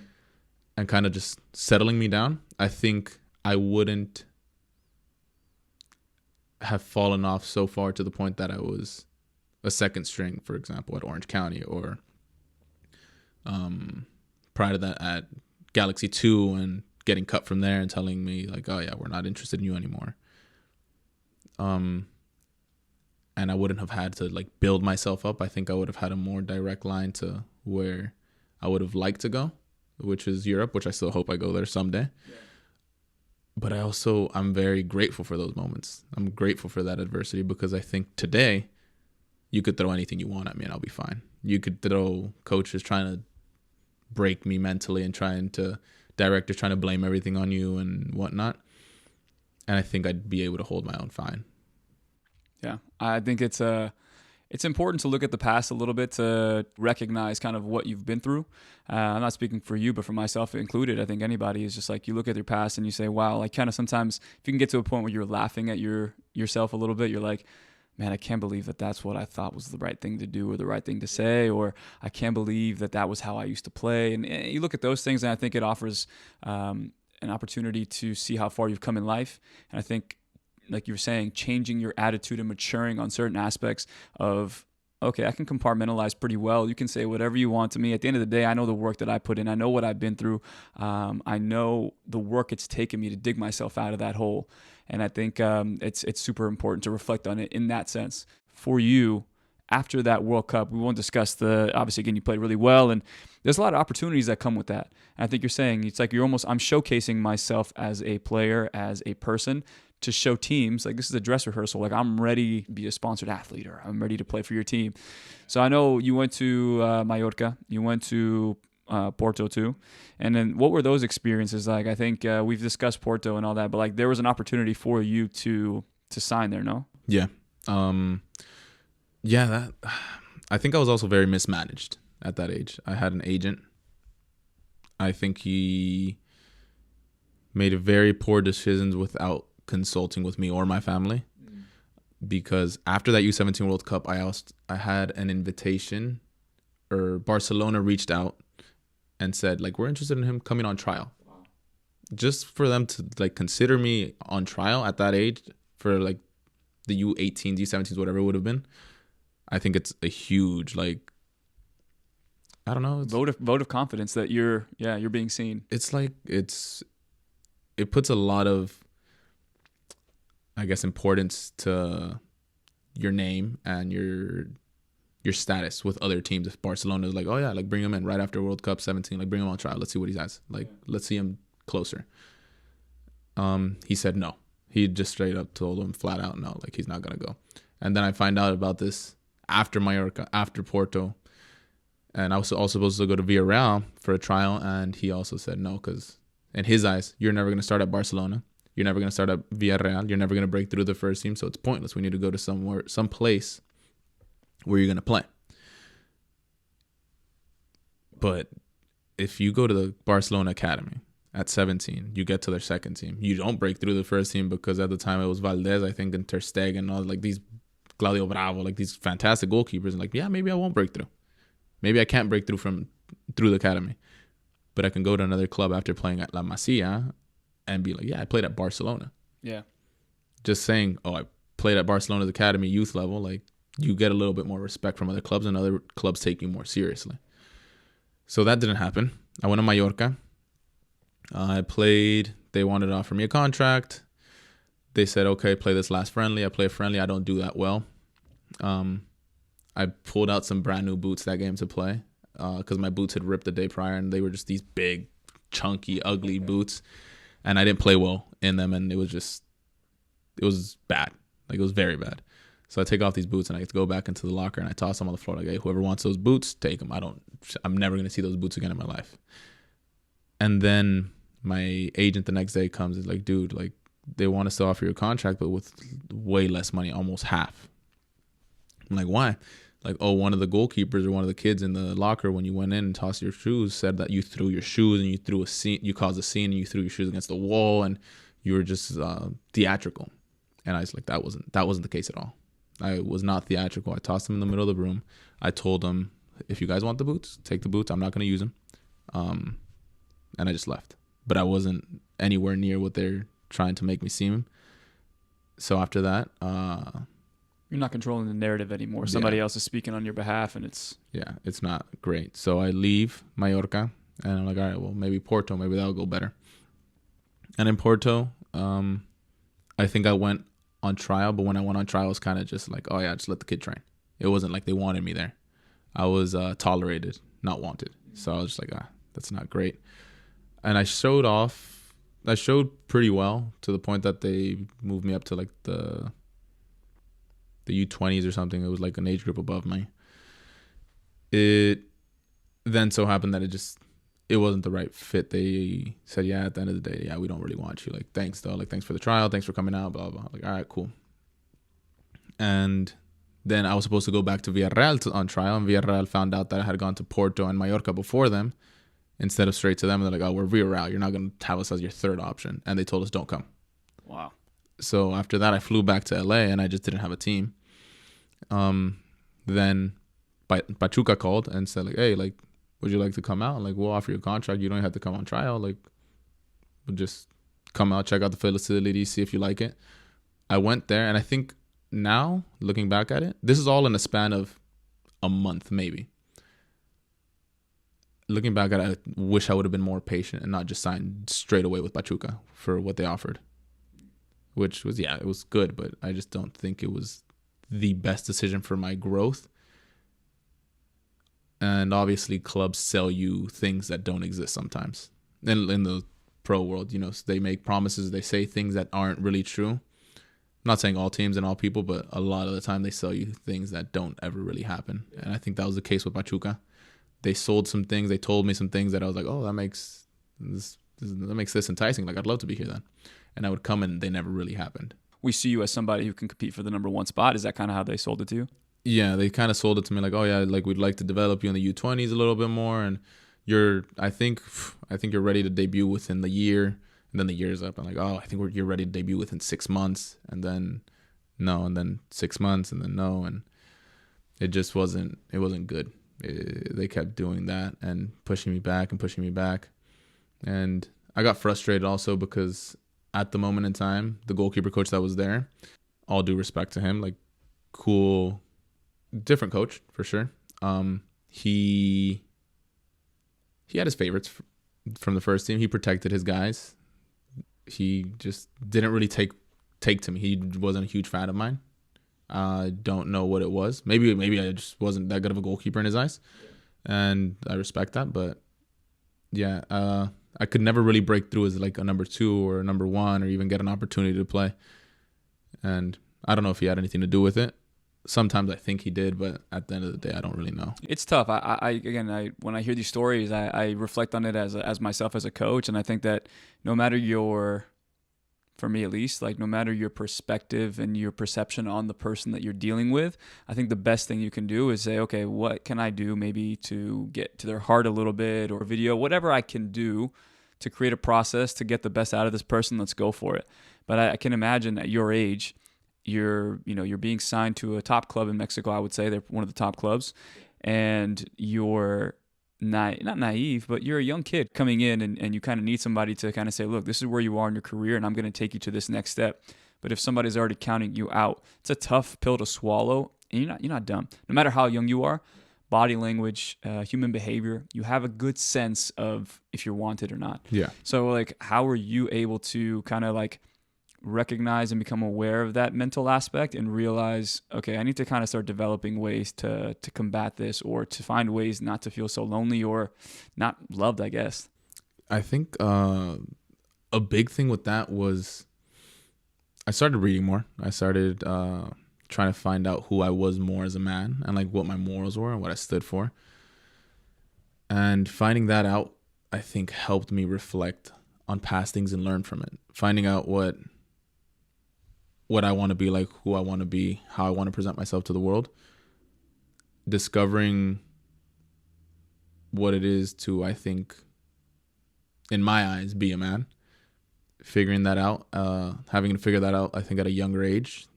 And kind of just settling me down. I think I wouldn't have fallen off so far to the point that I was a second string, for example, at Orange County, or prior to that at Galaxy 2, and getting cut from there and telling me like, oh yeah, we're not interested in you anymore. And I wouldn't have had to like build myself up. I think I would have had a more direct line to where I would have liked to go, which is Europe, which I still hope I go there someday. Yeah. But I'm very grateful for those moments. I'm grateful for that adversity, because I think today you could throw anything you want at me and I'll be fine. You could throw coaches trying to break me mentally and directors trying to blame everything on you and whatnot. And I think I'd be able to hold my own fine. Yeah, I think it's important to look at the past a little bit, to recognize kind of what you've been through. I'm not speaking for you, but for myself included. I think anybody is just like, you look at your past and you say, wow, like kind of sometimes if you can get to a point where you're laughing at yourself a little bit, you're like, man, I can't believe that that's what I thought was the right thing to do or the right thing to say, or I can't believe that was how I used to play. And you look at those things, and I think it offers an opportunity to see how far you've come in life. And I think like you were saying, changing your attitude and maturing on certain aspects of, okay, I can compartmentalize pretty well. You can say whatever you want to me. At the end of the day, I know the work that I put in. I know what I've been through. I know the work it's taken me to dig myself out of that hole. And I think it's super important to reflect on it in that sense. For you, after that World Cup, we won't discuss obviously, again, you played really well, and there's a lot of opportunities that come with that. And I think you're saying, it's like I'm showcasing myself as a player, as a person, to show teams, like, this is a dress rehearsal. Like, I'm ready to be a sponsored athlete, or I'm ready to play for your team. So I know you went to Mallorca, you went to Porto too. And then what were those experiences like? I think we've discussed Porto and all that, but like, there was an opportunity for you to sign there, no? Yeah. I think I was also very mismanaged at that age. I had an agent. I think he made very poor decisions without consulting with me or my family, because after that U17 World Cup, I had an invitation, or Barcelona reached out and said, like, we're interested in him coming on trial. Wow. Just for them to like consider me on trial at that age for like the U18s, U17s, whatever it would have been. I think it's a huge, like, I don't know, vote of confidence that you're being seen. It's like it puts a lot of, I guess, importance to your name and your status with other teams. If Barcelona is like, oh yeah, like, bring him in right after World Cup 17, like, bring him on trial, let's see what he has, like, let's see him closer. He said no. He just straight up told him flat out no, like, he's not gonna go. And then I find out about this after Mallorca, after Porto, and I was also supposed to go to Villarreal for a trial, and he also said no, because in his eyes, you're never gonna start at Barcelona. You're never going to start at Villarreal. You're never going to break through the first team, so it's pointless. We need to go to some place where you're going to play. But if you go to the Barcelona Academy at 17, you get to their second team. You don't break through the first team, because at the time it was Valdez, I think, and Ter Stegen, and all, like, these Claudio Bravo, like, these fantastic goalkeepers. And like, yeah, maybe I won't break through. Maybe I can't break through through the academy, but I can go to another club after playing at La Masia and be like, yeah, I played at Barcelona. Yeah. Just saying, oh, I played at Barcelona's academy youth level, like, you get a little bit more respect from other clubs, and other clubs take you more seriously. So that didn't happen. I went to Mallorca. I played. They wanted to offer me a contract. They said, okay, play this last friendly. I play a friendly. I don't do that well. I pulled out some brand new boots that game to play, because my boots had ripped the day prior, and they were just these big, chunky, ugly boots. And I didn't play well in them, and it was bad. Like, it was very bad. So I take off these boots, and I get to go back into the locker, and I toss them on the floor. Like, hey, whoever wants those boots, take them. I'm never going to see those boots again in my life. And then my agent the next day comes and is like, dude, like, they want us to offer you a contract, but with way less money, almost half. I'm like, why? Like, oh, one of the goalkeepers or one of the kids in the locker, when you went in and tossed your shoes, said that you threw your shoes and you caused a scene, and you threw your shoes against the wall, and you were just theatrical. And I was like, that wasn't the case at all. I was not theatrical. I tossed them in the middle of the room. I told them, if you guys want the boots, take the boots. I'm not going to use them. And I just left. But I wasn't anywhere near what they're trying to make me seem. So after that, you're not controlling the narrative anymore. Somebody else is speaking on your behalf, and it's not great. So I leave Mallorca, and I'm like, all right, well, maybe Porto, maybe that'll go better. And in Porto, I think I went on trial, but when I went on trial, it was kind of just like, oh yeah, just let the kid train. It wasn't like they wanted me there. I was tolerated, not wanted. So I was just like, that's not great. And I showed pretty well, to the point that they moved me up to like the U20s or something. It was like an age group above me. It then so happened that it wasn't the right fit. They said, yeah, at the end of the day, yeah, we don't really want you. Like, thanks though. Like, thanks for the trial. Thanks for coming out, blah, blah. Like, all right, cool. And then I was supposed to go back to Villarreal on trial, and Villarreal found out that I had gone to Porto and Mallorca before them instead of straight to them. And they're like, oh, we're Villarreal. You're not going to have us as your third option. And they told us, don't come. Wow. So after that, I flew back to LA, and I just didn't have a team. Then Pachuca called and said, like, hey, like, would you like to come out? Like, we'll offer you a contract. You don't have to come on trial. Like, we'll just come out, check out the facility, see if you like it. I went there, and I think now, looking back at it, this is all in a span of a month, maybe. Looking back at it, I wish I would have been more patient and not just signed straight away with Pachuca for what they offered. Which was, yeah, it was good, but I just don't think it was the best decision for my growth. And obviously, clubs sell you things that don't exist sometimes. In the pro world, you know, they make promises, they say things that aren't really true. I'm not saying all teams and all people, but a lot of the time they sell you things that don't ever really happen. And I think that was the case with Pachuca. They sold some things, they told me some things that I was like, oh, that makes this enticing. Like, I'd love to be here then. And I would come, and they never really happened. We see you as somebody who can compete for the number 1 spot. Is that kind of how they sold it to you? Yeah, they kind of sold it to me like, oh yeah, like we'd like to develop you in the U20s a little bit more, and I think you're ready to debut within the year. And then the year's up. I'm like, oh, I think you're ready to debut within 6 months, and then no, and then 6 months, and then no, and it just wasn't good. They kept doing that and pushing me back, and I got frustrated also because at the moment in time, the goalkeeper coach that was there, all due respect to him, like, cool, different coach for sure. He had his favorites from the first team. He protected his guys. He just didn't really take to me. He wasn't a huge fan of mine. I don't know what it was. Maybe I just wasn't that good of a goalkeeper in his eyes, and I respect that. But yeah, I could never really break through as like a number 2 or a number 1 or even get an opportunity to play. And I don't know if he had anything to do with it. Sometimes I think he did, but at the end of the day, I don't really know. It's tough. Again, when I hear these stories, I reflect on it as myself as a coach, and I think that no matter for me at least, like no matter your perspective and your perception on the person that you're dealing with, I think the best thing you can do is say, okay, what can I do maybe to get to their heart a little bit, or video, whatever I can do to create a process to get the best out of this person. Let's go for it. But I can imagine at your age, you're being signed to a top club in Mexico. I would say they're one of the top clubs, and you're not naive, but you're a young kid coming in, and you kind of need somebody to kind of say, look, this is where you are in your career, and I'm going to take you to this next step. But if somebody's already counting you out, it's a tough pill to swallow, and you're not dumb. No matter how young you are, body language, human behavior, you have a good sense of if you're wanted or not. Yeah. So like, how are you able to kind of like recognize and become aware of that mental aspect and realize, okay, I need to kind of start developing ways to combat this, or to find ways not to feel so lonely or not loved, I guess? I think a big thing with that was I started reading more. I started trying to find out who I was more as a man, and like what my morals were and what I stood for. And finding that out, I think, helped me reflect on past things and learn from it. Finding out what I want to be like, who I want to be, how I want to present myself to the world. Discovering what it is to, I think, in my eyes, be a man. Figuring that out, having to figure that out, I think, at a younger age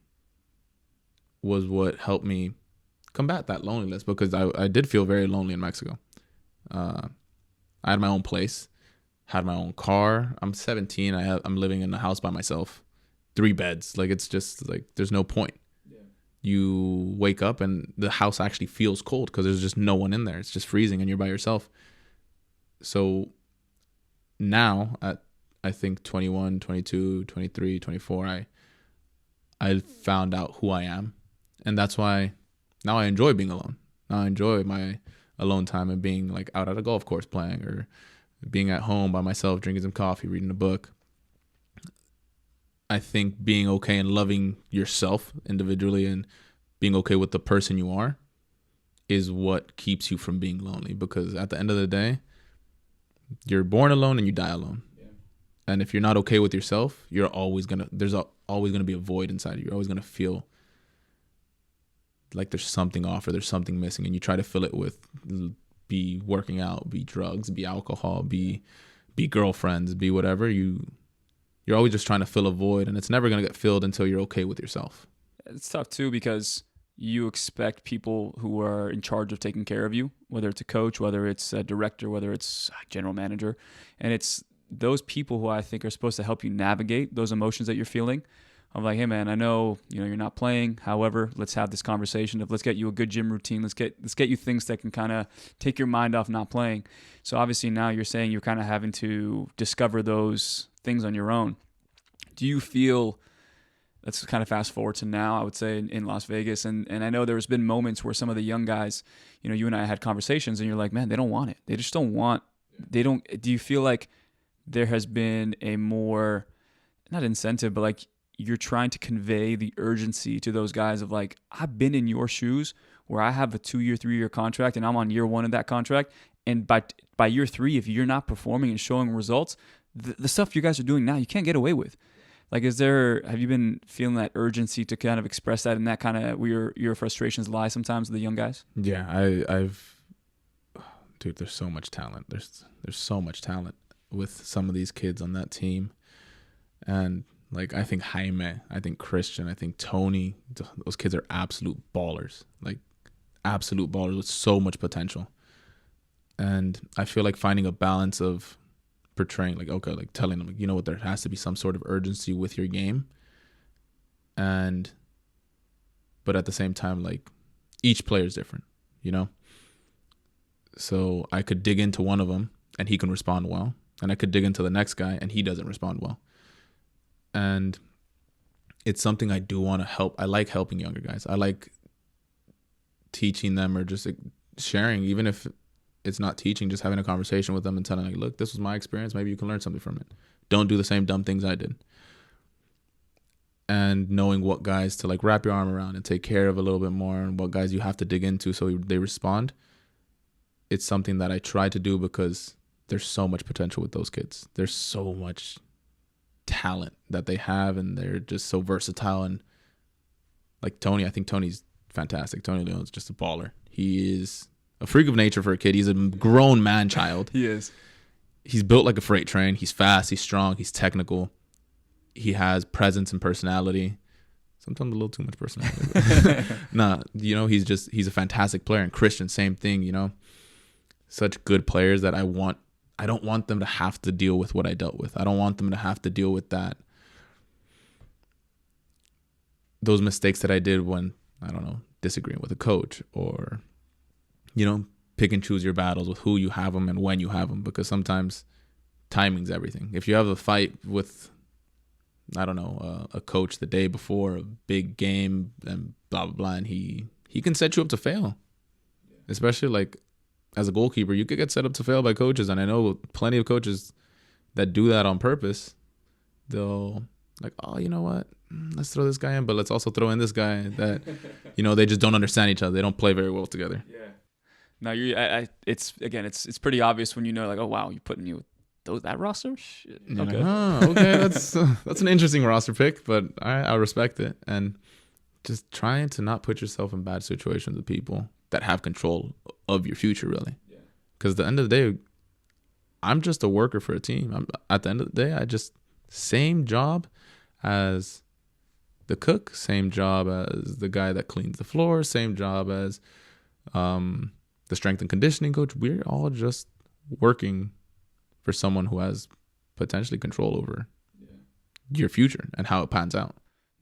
was what helped me combat that loneliness, because I did feel very lonely in Mexico. I had my own place, had my own car. I'm 17. I'm living in a house by myself. 3 beds. Like, it's just like, there's no point. Yeah. You wake up and the house actually feels cold because there's just no one in there. It's just freezing and you're by yourself. So now at, I think 21, 22, 23, 24, I found out who I am. And that's why now I enjoy being alone. Now I enjoy my alone time and being like out at a golf course playing, or being at home by myself, drinking some coffee, reading a book. I think being okay and loving yourself individually and being okay with the person you are is what keeps you from being lonely, because at the end of the day, you're born alone and you die alone. Yeah. And if you're not okay with yourself, there's always going to be a void inside of you. You're always going to feel like there's something off or there's something missing, and you try to fill it with, be working out, be drugs, be alcohol, be girlfriends, be whatever. You're always just trying to fill a void, and it's never going to get filled until you're okay with yourself. It's tough too, because you expect people who are in charge of taking care of you, whether it's a coach, whether it's a director, whether it's a general manager, and it's those people who I think are supposed to help you navigate those emotions that you're feeling, of like, hey man, I know you're not playing. However, let's have this conversation of let's get you a good gym routine. Let's get you things that can kind of take your mind off not playing. So obviously now you're saying you're kind of having to discover those things on your own. Do you feel, let's kind of fast forward to now, I would say in Las Vegas, and I know there's been moments where some of the young guys, you and I had conversations, and you're like, man, they don't want it. They just don't want. They don't. Do you feel like there has been a more, not incentive, but like you're trying to convey the urgency to those guys of like, I've been in your shoes where I have a 2-year, 3-year contract and I'm on year 1 of that contract. And by year 3, if you're not performing and showing results, the stuff you guys are doing now, you can't get away with. Like, have you been feeling that urgency to kind of express that and that kind of where your frustrations lie sometimes with the young guys? Yeah, dude, there's so much talent. There's so much talent with some of these kids on that team. And like, I think Jaime, I think Christian, I think Tony, those kids are absolute ballers, like absolute ballers with so much potential. And I feel like finding a balance of portraying, like, okay, like telling them, like, there has to be some sort of urgency with your game. But at the same time, like, each player is different, So I could dig into one of them and he can respond well. And I could dig into the next guy and he doesn't respond well. And it's something I do want to help. I like helping younger guys. I like teaching them or just like sharing, even if it's not teaching, just having a conversation with them and telling, like, look, this was my experience. Maybe you can learn something from it. Don't do the same dumb things I did. And knowing what guys to like wrap your arm around and take care of a little bit more and what guys you have to dig into so they respond. It's something that I try to do because there's so much potential with those kids. There's so much talent that they have and they're just so versatile. And like Tony, I think Tony's fantastic. Tony Leon's just a baller. He is a freak of nature for a kid. He's a grown man child. He is. He's built like a freight train. He's fast. He's strong. He's technical. He has presence and personality. Sometimes a little too much personality. Nah, he's a fantastic player. And Christian, same thing, Such good players that I don't want them to have to deal with what I dealt with. I don't want them to have to deal with those mistakes that I did when, I don't know, disagreeing with a coach or, pick and choose your battles with who you have them and when you have them, because sometimes timing's everything. If you have a fight with, I don't know, a coach the day before a big game and blah, blah, blah, and he can set you up to fail, especially like, as a goalkeeper, you could get set up to fail by coaches. And I know plenty of coaches that do that on purpose. They'll like, oh, you know what? Let's throw this guy in, but let's also throw in this guy that, they just don't understand each other. They don't play very well together. Yeah. Now it's pretty obvious when like, oh, wow, you're putting you with that roster? Shit. Okay. Like, okay. That's an interesting roster pick, but I respect it. And just trying to not put yourself in bad situations with people that have control of your future, really. Because at the end of the day, I'm just a worker for a team. At the end of the day, same job as the cook, same job as the guy that cleans the floor, same job as the strength and conditioning coach. We're all just working for someone who has potentially control over your future and how it pans out.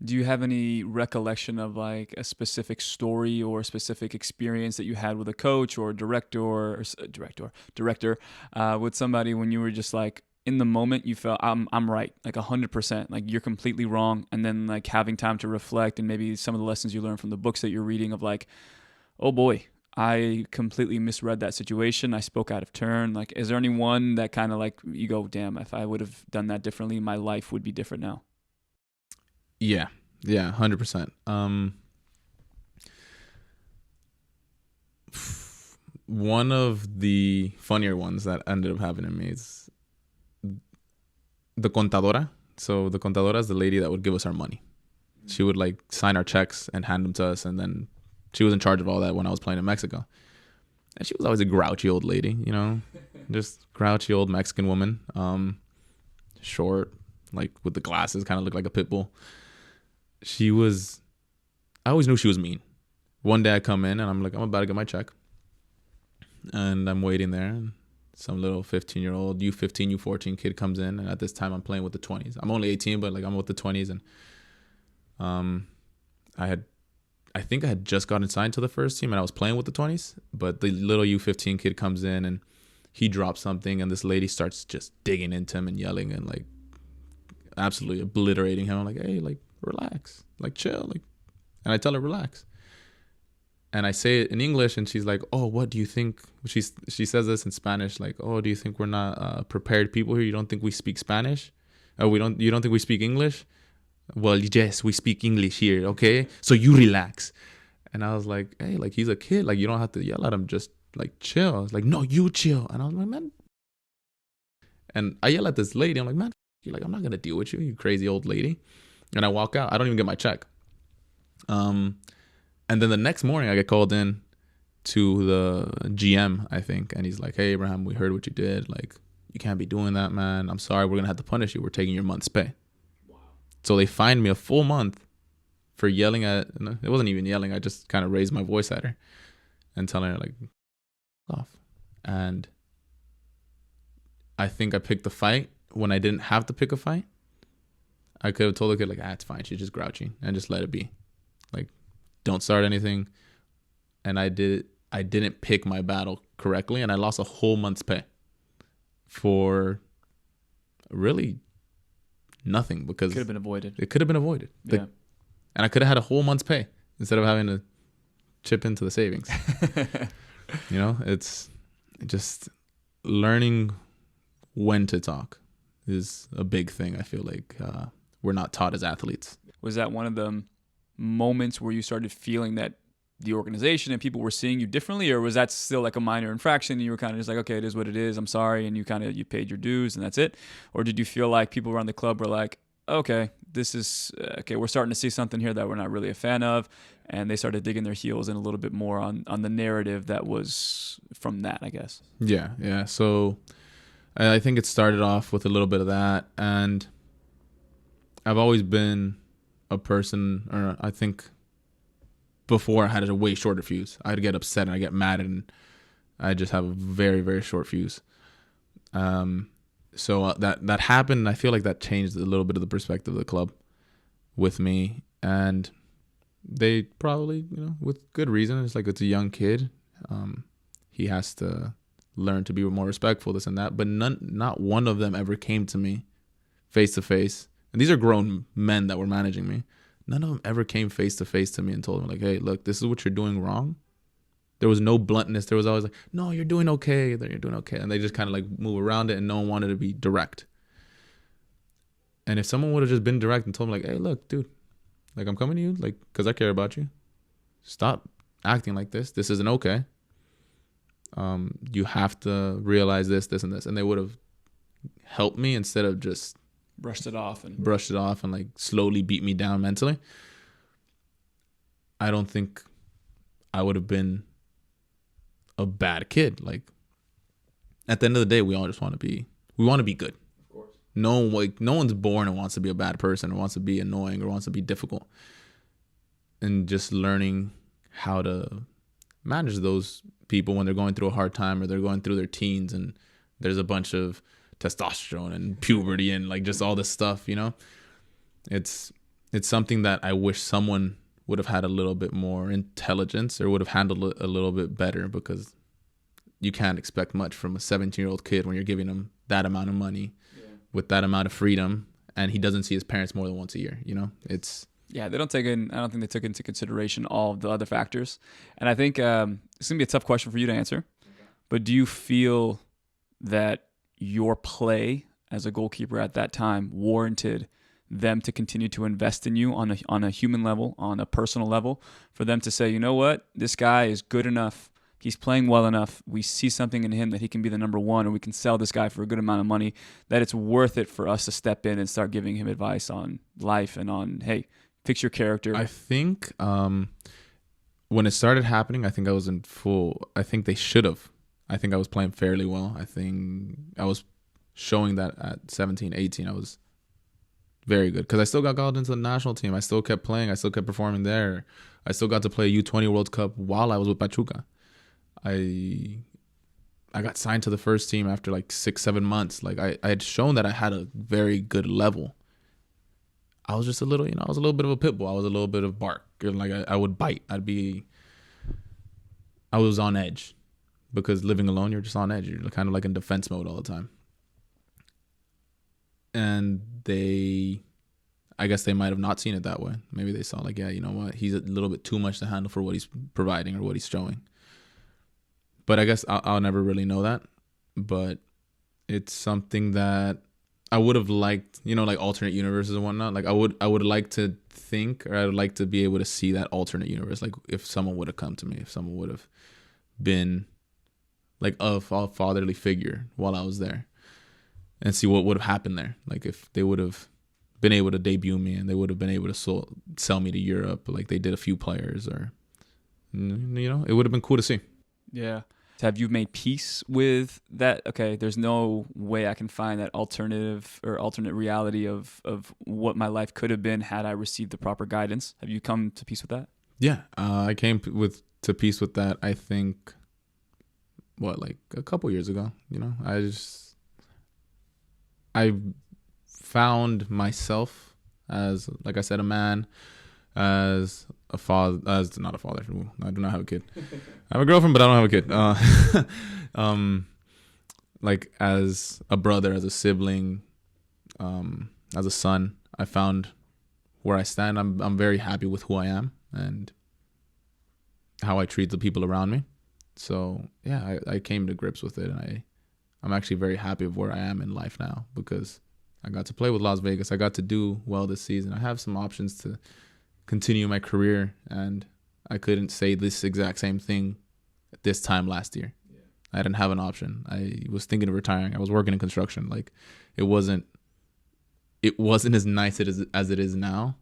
Do you have any recollection of like a specific story or a specific experience that you had with a coach or a director with somebody when you were just like in the moment you felt I'm right, like 100%, like you're completely wrong, and then like having time to reflect and maybe some of the lessons you learned from the books that you're reading of like, oh boy, I completely misread that situation. I spoke out of turn. Like, is there anyone that kind of like you go, damn, if I would have done that differently, my life would be different now? Yeah, 100%. One of the funnier ones that ended up happening to me is the contadora. So the contadora is the lady that would give us our money. She would like sign our checks and hand them to us, and then she was in charge of all that when I was playing in Mexico. And she was always a grouchy old lady, just grouchy old Mexican woman, short, like with the glasses, kind of looked like a pit bull. I always knew she was mean. One day I come in and I'm like, I'm about to get my check. And I'm waiting there. And some little 15-year-old, U15, U14 kid comes in. And at this time I'm playing with the 20s. I'm only 18, but like I'm with the 20s. And I think I had just gotten signed to the first team and I was playing with the 20s, but the little U15 kid comes in and he drops something and this lady starts just digging into him and yelling and like absolutely obliterating him. I'm like, hey, like relax, like chill, like, and I tell her relax. And I say it in English and she's like, oh, what do you think? She says this in Spanish, like, oh, do you think we're not prepared people here? You don't think we speak Spanish? You don't think we speak English? Well, yes, we speak English here, okay? So you relax. And I was like, hey, like he's a kid. Like you don't have to yell at him. Just like chill. It's like, no, you chill. And I was like, man. And I yell at this lady. I'm like, man, you're like, I'm not going to deal with you, you crazy old lady. And I walk out. I don't even get my check. And then the next morning I get called in to the GM, I think. And he's like, hey, Abraham, we heard what you did. Like, you can't be doing that, man. I'm sorry. We're going to have to punish you. We're taking your month's pay. So they fined me a full month for yelling at, it wasn't even yelling. I just kind of raised my voice at her and telling her like, off. And I think I picked the fight when I didn't have to pick a fight. I could have told the kid like, it's fine. She's just grouchy and just let it be. Like, don't start anything. And I didn't pick my battle correctly. And I lost a whole month's pay for really nothing because could have been avoided. It could have been avoided. Yeah. And I could have had a whole month's pay instead of having to chip into the savings. You know, it's just learning when to talk is a big thing. I feel like we're not taught as athletes. Was that one of the moments where you started feeling that the organization and people were seeing you differently, or was that still like a minor infraction and you were kind of just like, okay, it is what it is, I'm sorry, and you paid your dues and that's it? Or did you feel like people around the club were like, okay, this is okay, we're starting to see something here that we're not really a fan of, and they started digging their heels in a little bit more on the narrative that was from that, I guess? Yeah. So I think it started off with a little bit of that, and I've always been a person, or I think before I had a way shorter fuse. I'd get upset and I get mad and I just have a very, very short fuse. So that happened, and I feel like that changed a little bit of the perspective of the club with me. And they probably, with good reason, it's like it's a young kid. He has to learn to be more respectful, this and that. But not one of them ever came to me face to face. And these are grown men that were managing me. None of them ever came face to face to me and told me like, hey, look, this is what you're doing wrong. There was no bluntness. There was always like, no, you're doing okay. You're doing okay. And they just kind of like move around it, and no one wanted to be direct. And if someone would have just been direct and told me like, hey, look, dude, like I'm coming to you, like, because I care about you. Stop acting like this. This isn't okay. You have to realize this, and this. And they would have helped me instead of just brushed it off and like slowly beat me down mentally. I don't think I would have been a bad kid. Like at the end of the day, we all just want to be good. Of course. No one's born and wants to be a bad person or wants to be annoying or wants to be difficult. And just learning how to manage those people when they're going through a hard time or they're going through their teens and there's a bunch of testosterone and puberty and like just all this stuff, it's something that I wish someone would have had a little bit more intelligence or would have handled it a little bit better, because you can't expect much from a 17-year-old kid when you're giving him that amount of money with that amount of freedom, and he doesn't see his parents more than once a year. They don't take in. I don't think they took into consideration all of the other factors, and I think it's gonna be a tough question for you to answer. Okay. But do you feel that your play as a goalkeeper at that time warranted them to continue to invest in you on a human level, on a personal level, for them to say, you know what, this guy is good enough, he's playing well enough, we see something in him that he can be the number one, or we can sell this guy for a good amount of money, that it's worth it for us to step in and start giving him advice on life and on, hey, fix your character? I think when it started happening, I think I was I think they should have. I think I was playing fairly well. I think I was showing that at 17, 18, I was very good, because I still got called into the national team. I still kept playing. I still kept performing there. I still got to play a U20 World Cup while I was with Pachuca. I got signed to the first team after like 6-7 months. Like I had shown that I had a very good level. I was just a little, I was a little bit of a pit bull. I was a little bit of bark. Like I would bite. I was on edge because living alone, you're just on edge. You're kind of like in defense mode all the time. And I guess they might have not seen it that way. Maybe they saw like, yeah, you know what? He's a little bit too much to handle for what he's providing or what he's showing. But I guess I'll never really know that. But it's something that I would have liked, like alternate universes and whatnot. Like I would like to think, or I would like to be able to see that alternate universe. Like if someone would have come to me, if someone would have been like a fatherly figure while I was there, and see what would have happened there. Like if they would have been able to debut me and they would have been able to sell me to Europe like they did a few players, or, it would have been cool to see. Yeah. Have you made peace with that? Okay, there's no way I can find that alternate reality of what my life could have been had I received the proper guidance. Have you come to peace with that? Yeah, I came to peace with that. I think, like a couple years ago. I found myself as, like I said, a man, as a father, as not a father. I do not have a kid. I have a girlfriend, but I don't have a kid. Like as a brother, as a sibling, as a son. I found where I stand. I'm very happy with who I am and how I treat the people around me. So yeah, I came to grips with it, and I'm actually very happy of where I am in life now because I got to play with Las Vegas. I got to do well this season. I have some options to continue my career, and I couldn't say this exact same thing at this time last year. Yeah. I didn't have an option. I was thinking of retiring. I was working in construction. Like it wasn't as nice as it is now,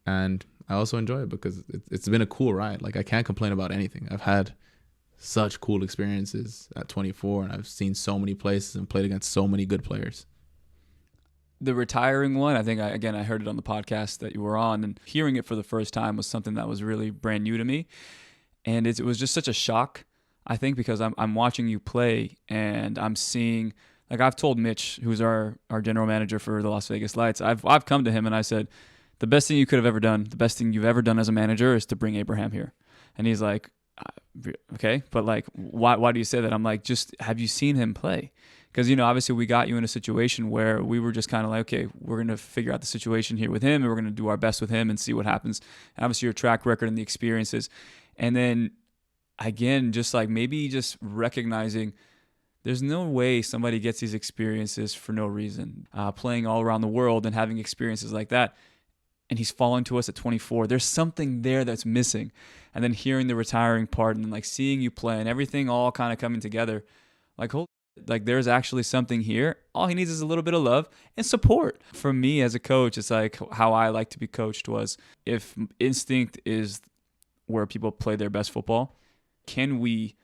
and I also enjoy it because it's been a cool ride. Like I can't complain about anything. I've had such cool experiences at 24, and I've seen so many places and played against so many good players. The retiring one, I think, I heard it on the podcast that you were on, and hearing it for the first time was something that was really brand new to me. And it was just such a shock, I think, because I'm watching you play and I'm seeing, like I've told Mitch, who's our general manager for the Las Vegas Lights, I've come to him and I said, the best thing you could have ever done, the best thing you've ever done as a manager is to bring Abraham here. And he's like, okay, but like, why do you say that? I'm like, just have you seen him play? Because, obviously we got you in a situation where we were just kind of like, okay, we're going to figure out the situation here with him and we're going to do our best with him and see what happens. And obviously your track record and the experiences. And then again, just like maybe just recognizing there's no way somebody gets these experiences for no reason. Playing all around the world and having experiences like that. And he's fallen to us at 24. There's something there that's missing. And then hearing the retiring part and then like seeing you play and everything all kind of coming together, like there's actually something here. All he needs is a little bit of love and support. For me as a coach, it's like how I like to be coached was if instinct is where people play their best football, can we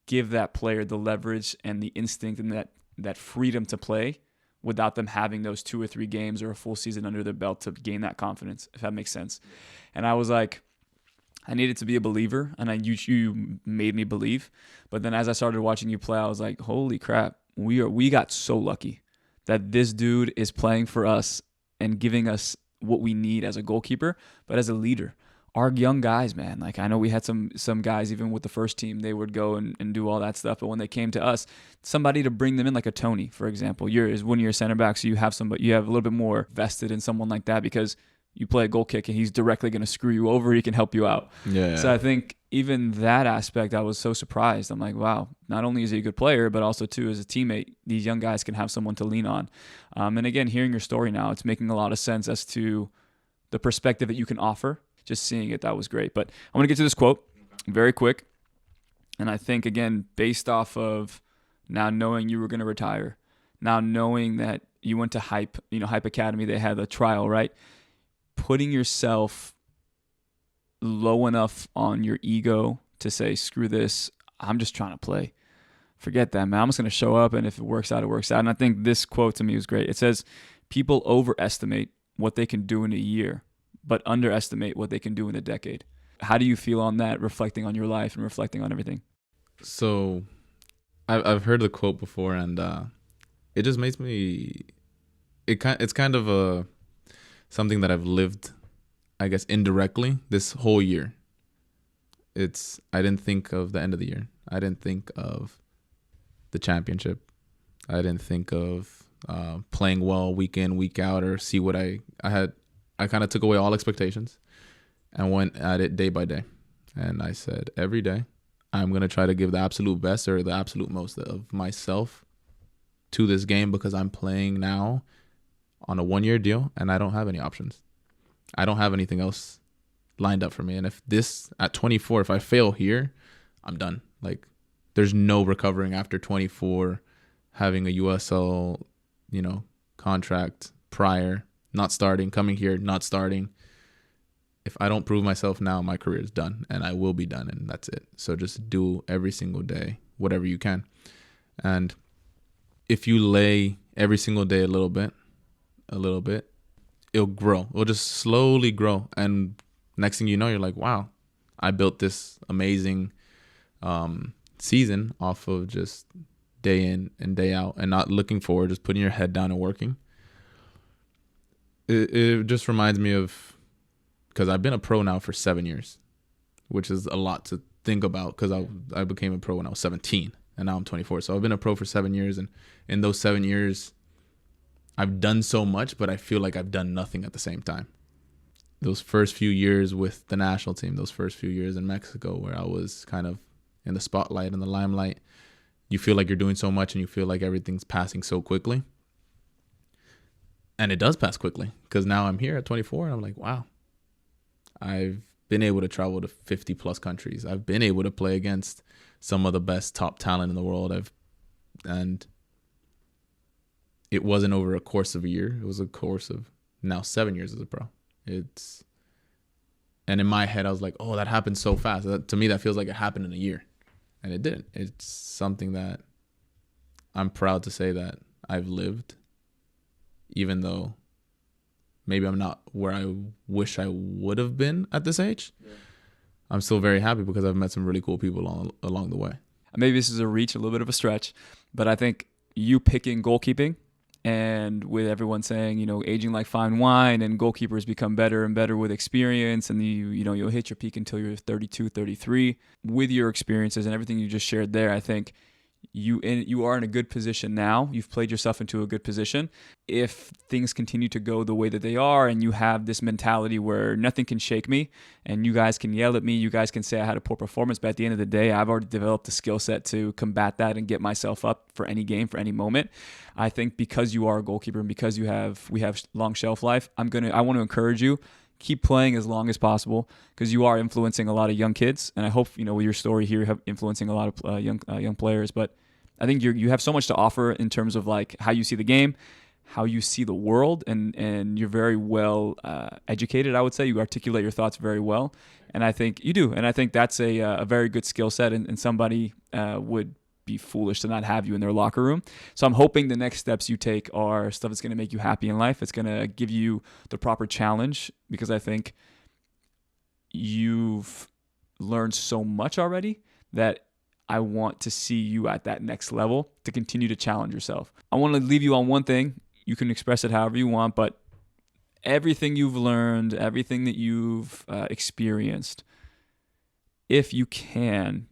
give that player the leverage and the instinct and that freedom to play without them having those 2 or 3 games or a full season under their belt to gain that confidence, if that makes sense. And I was like, I needed to be a believer, and you made me believe. But then as I started watching you play, I was like, holy crap, we got so lucky that this dude is playing for us and giving us what we need as a goalkeeper, but as a leader. Our young guys, man, like I know we had some guys even with the first team, they would go and do all that stuff. But when they came to us, somebody to bring them in, like a Tony, for example, when you're a center back, so you have a little bit more vested in someone like that because you play a goal kick and he's directly going to screw you over. He can help you out. Yeah. So I think even that aspect, I was so surprised. I'm like, wow, not only is he a good player, but also too, as a teammate, these young guys can have someone to lean on. And again, hearing your story now, it's making a lot of sense as to the perspective that you can offer. Just seeing it, that was great. But I want to get to this quote very quick. And I think, again, based off of now knowing you were going to retire, now knowing that you went to Hype Academy, they had a trial, right? Putting yourself low enough on your ego to say, screw this, I'm just trying to play. Forget that, man. I'm just going to show up, and if it works out, it works out. And I think this quote to me was great. It says, people overestimate what they can do in a year, but underestimate what they can do in a decade. How do you feel on that, reflecting on your life and reflecting on everything? So I've heard the quote before, and it just makes me, it's kind of something that I've lived, I guess, indirectly this whole year. I didn't think of the end of the year. I didn't think of the championship. I didn't think of playing well week in, week out, or see what I had. I kind of took away all expectations and went at it day by day. And I said, every day, I'm going to try to give the absolute best or the absolute most of myself to this game, because I'm playing now on a 1-year deal and I don't have any options. I don't have anything else lined up for me. And if this, at 24, if I fail here, I'm done. Like, there's no recovering after 24, having a USL, contract prior, not starting, coming here, not starting. If I don't prove myself now, my career is done, and I will be done, and that's it. So just do every single day whatever you can. And if you lay every single day a little bit, it'll grow. It'll just slowly grow. And next thing you know, you're like, wow, I built this amazing season off of just day in and day out and not looking forward, just putting your head down and working. It just reminds me of, because I've been a pro now for 7 years, which is a lot to think about, because I became a pro when I was 17 and now I'm 24. So I've been a pro for 7 years, and in those 7 years, I've done so much, but I feel like I've done nothing at the same time. Those first few years with the national team, those first few years in Mexico, where I was kind of in the spotlight and the limelight, you feel like you're doing so much and you feel like everything's passing so quickly. And it does pass quickly, because now I'm here at 24 and I'm like, wow, I've been able to travel to 50 plus countries. I've been able to play against some of the best top talent in the world. And it wasn't over a course of a year. It was a course of now 7 years as a pro. And in my head, I was like, oh, that happened so fast. To me, that feels like it happened in a year. And it didn't. It's something that I'm proud to say that I've lived, even though maybe I'm not where I wish I would have been at this age. Yeah. I'm still very happy because I've met some really cool people along the way. Maybe this is a reach, a little bit of a stretch, but I think you picking goalkeeping, and with everyone saying, aging like fine wine, and goalkeepers become better and better with experience, and you'll hit your peak until you're 32, 33. With your experiences and everything you just shared there, I think you are in a good position now. You've played yourself into a good position. If things continue to go the way that they are, and you have this mentality where nothing can shake me, and you guys can yell at me, you guys can say I had a poor performance, but at the end of the day, I've already developed the skill set to combat that and get myself up for any game, for any moment. I think because you are a goalkeeper and because we have long shelf life, I want to encourage you. Keep playing as long as possible, because you are influencing a lot of young kids, and I hope with your story here, you're influencing a lot of young players. But I think you have so much to offer in terms of like how you see the game, how you see the world, and you're very well educated. I would say you articulate your thoughts very well, and I think you do, and I think that's a very good skill set, and somebody would be foolish to not have you in their locker room. So I'm hoping the next steps you take are stuff that's going to make you happy in life. It's going to give you the proper challenge, because I think you've learned so much already that I want to see you at that next level to continue to challenge yourself. I want to leave you on one thing. You can express it however you want, but everything you've learned, everything that you've experienced, if you can,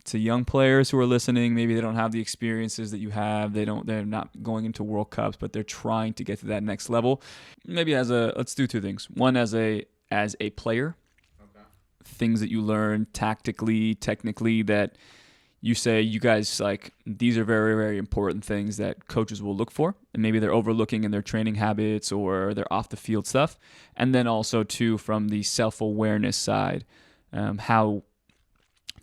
to young players who are listening, maybe they don't have the experiences that you have. They're not going into World Cups, but they're trying to get to that next level. Maybe let's do two things. One, as a player, okay. Things that you learn tactically, technically, that you say you guys like, these are very, very important things that coaches will look for, and maybe they're overlooking in their training habits or their off the field stuff. And then also too, from the self-awareness side, how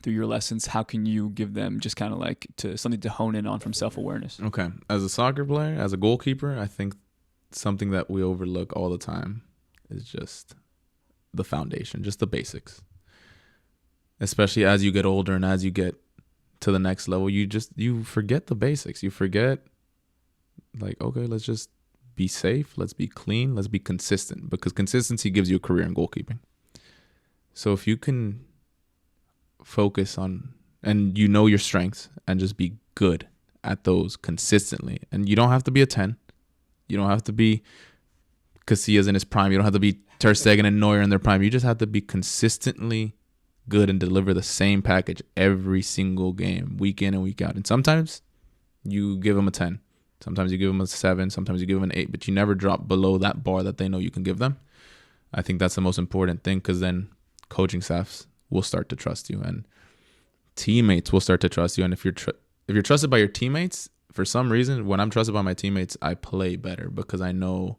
through your lessons, how can you give them just kind of like something to hone in on from self-awareness? Okay. As a soccer player, as a goalkeeper, I think something that we overlook all the time is just the foundation, just the basics. Especially as you get older and as you get to the next level, you forget the basics. You forget, like, okay, let's just be safe. Let's be clean. Let's be consistent, because consistency gives you a career in goalkeeping. So if you can focus on, and your strengths, and just be good at those consistently, and you don't have to be a 10, you don't have to be Casillas in his prime. You don't have to be Ter Stegen and Neuer in their prime. You just have to be consistently good and deliver the same package every single game, week in and week out. And sometimes you give them a 10. Sometimes you give them a 7. Sometimes you give them an 8. But you never drop below that bar that they know you can give them. I think that's the most important thing, because then coaching staffs will start to trust you, and teammates will start to trust you. And if you're trusted by your teammates, for some reason, when I'm trusted by my teammates, I play better because I know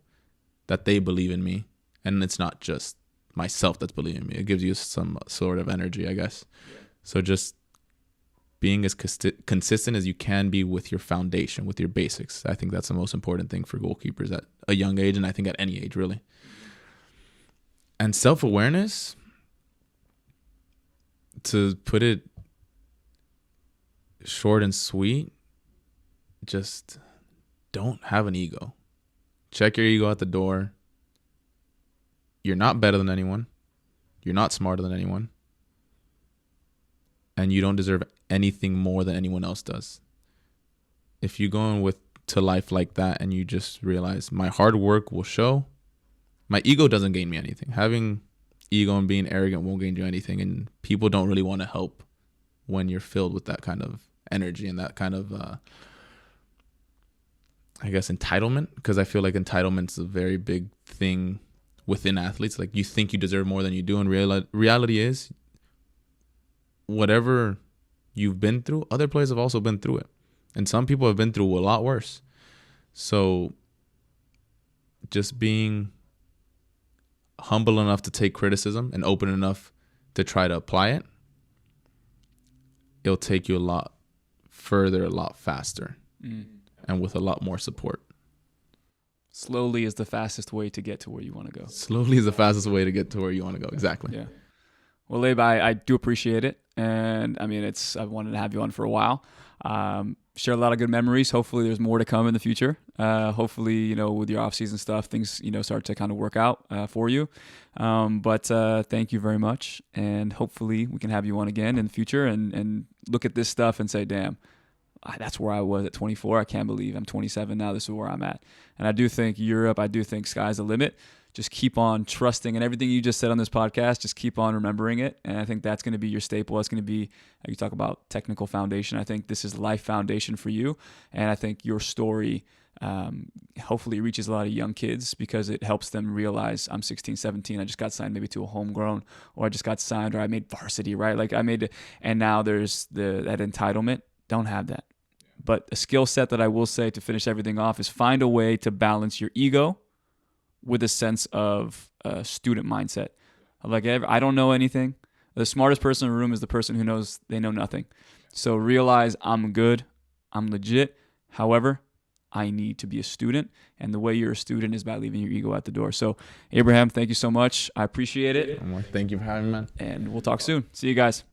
that they believe in me, and it's not just myself that's believing in me. It gives you some sort of energy, I guess. Yeah. So just being as consistent as you can be with your foundation, with your basics. I think that's the most important thing for goalkeepers at a young age, and I think at any age, really. And self-awareness, to put it short and sweet, just don't have an ego. Check your ego at the door. You're not better than anyone. You're not smarter than anyone. And you don't deserve anything more than anyone else does. If you go in to life like that and you just realize my hard work will show, my ego doesn't gain me anything. Having ego and being arrogant won't gain you anything. And people don't really want to help when you're filled with that kind of energy and that kind of, I guess, entitlement. Because I feel like entitlement's a very big thing within athletes. Like, you think you deserve more than you do. And reality is, whatever you've been through, other players have also been through it. And some people have been through a lot worse. So just being humble enough to take criticism and open enough to try to apply it, it'll take you a lot further, a lot faster, and with a lot more support. Slowly is the fastest way to get to where you want to go. Slowly is the fastest way to get to where you want to go. Exactly. Yeah. Well, Abe, I do appreciate it. And I mean, I wanted to have you on for a while. Share a lot of good memories. Hopefully there's more to come in the future. Hopefully, with your off-season stuff, things, start to kind of work out for you. But thank you very much. And hopefully we can have you on again in the future and look at this stuff and say, damn, that's where I was at 24. I can't believe I'm 27 now. This is where I'm at. And I do think Europe, I do think sky's the limit. Just keep on trusting, and everything you just said on this podcast, just keep on remembering it. And I think that's going to be your staple. It's going to be, you talk about technical foundation. I think this is life foundation for you. And I think your story hopefully reaches a lot of young kids, because it helps them realize, I'm 16, 17. I just got signed maybe to a homegrown, or I just got signed, or I made varsity, right? Like I made it. And now there's that entitlement. Don't have that. But a skill set that I will say to finish everything off is find a way to balance your ego with a sense of student mindset. Like, I don't know anything. The smartest person in the room is the person who knows they know nothing. So realize I'm good, I'm legit. However, I need to be a student. And the way you're a student is by leaving your ego at the door. So, Abraham, thank you so much. I appreciate it. Thank you for having me, man. And we'll talk soon. See you guys.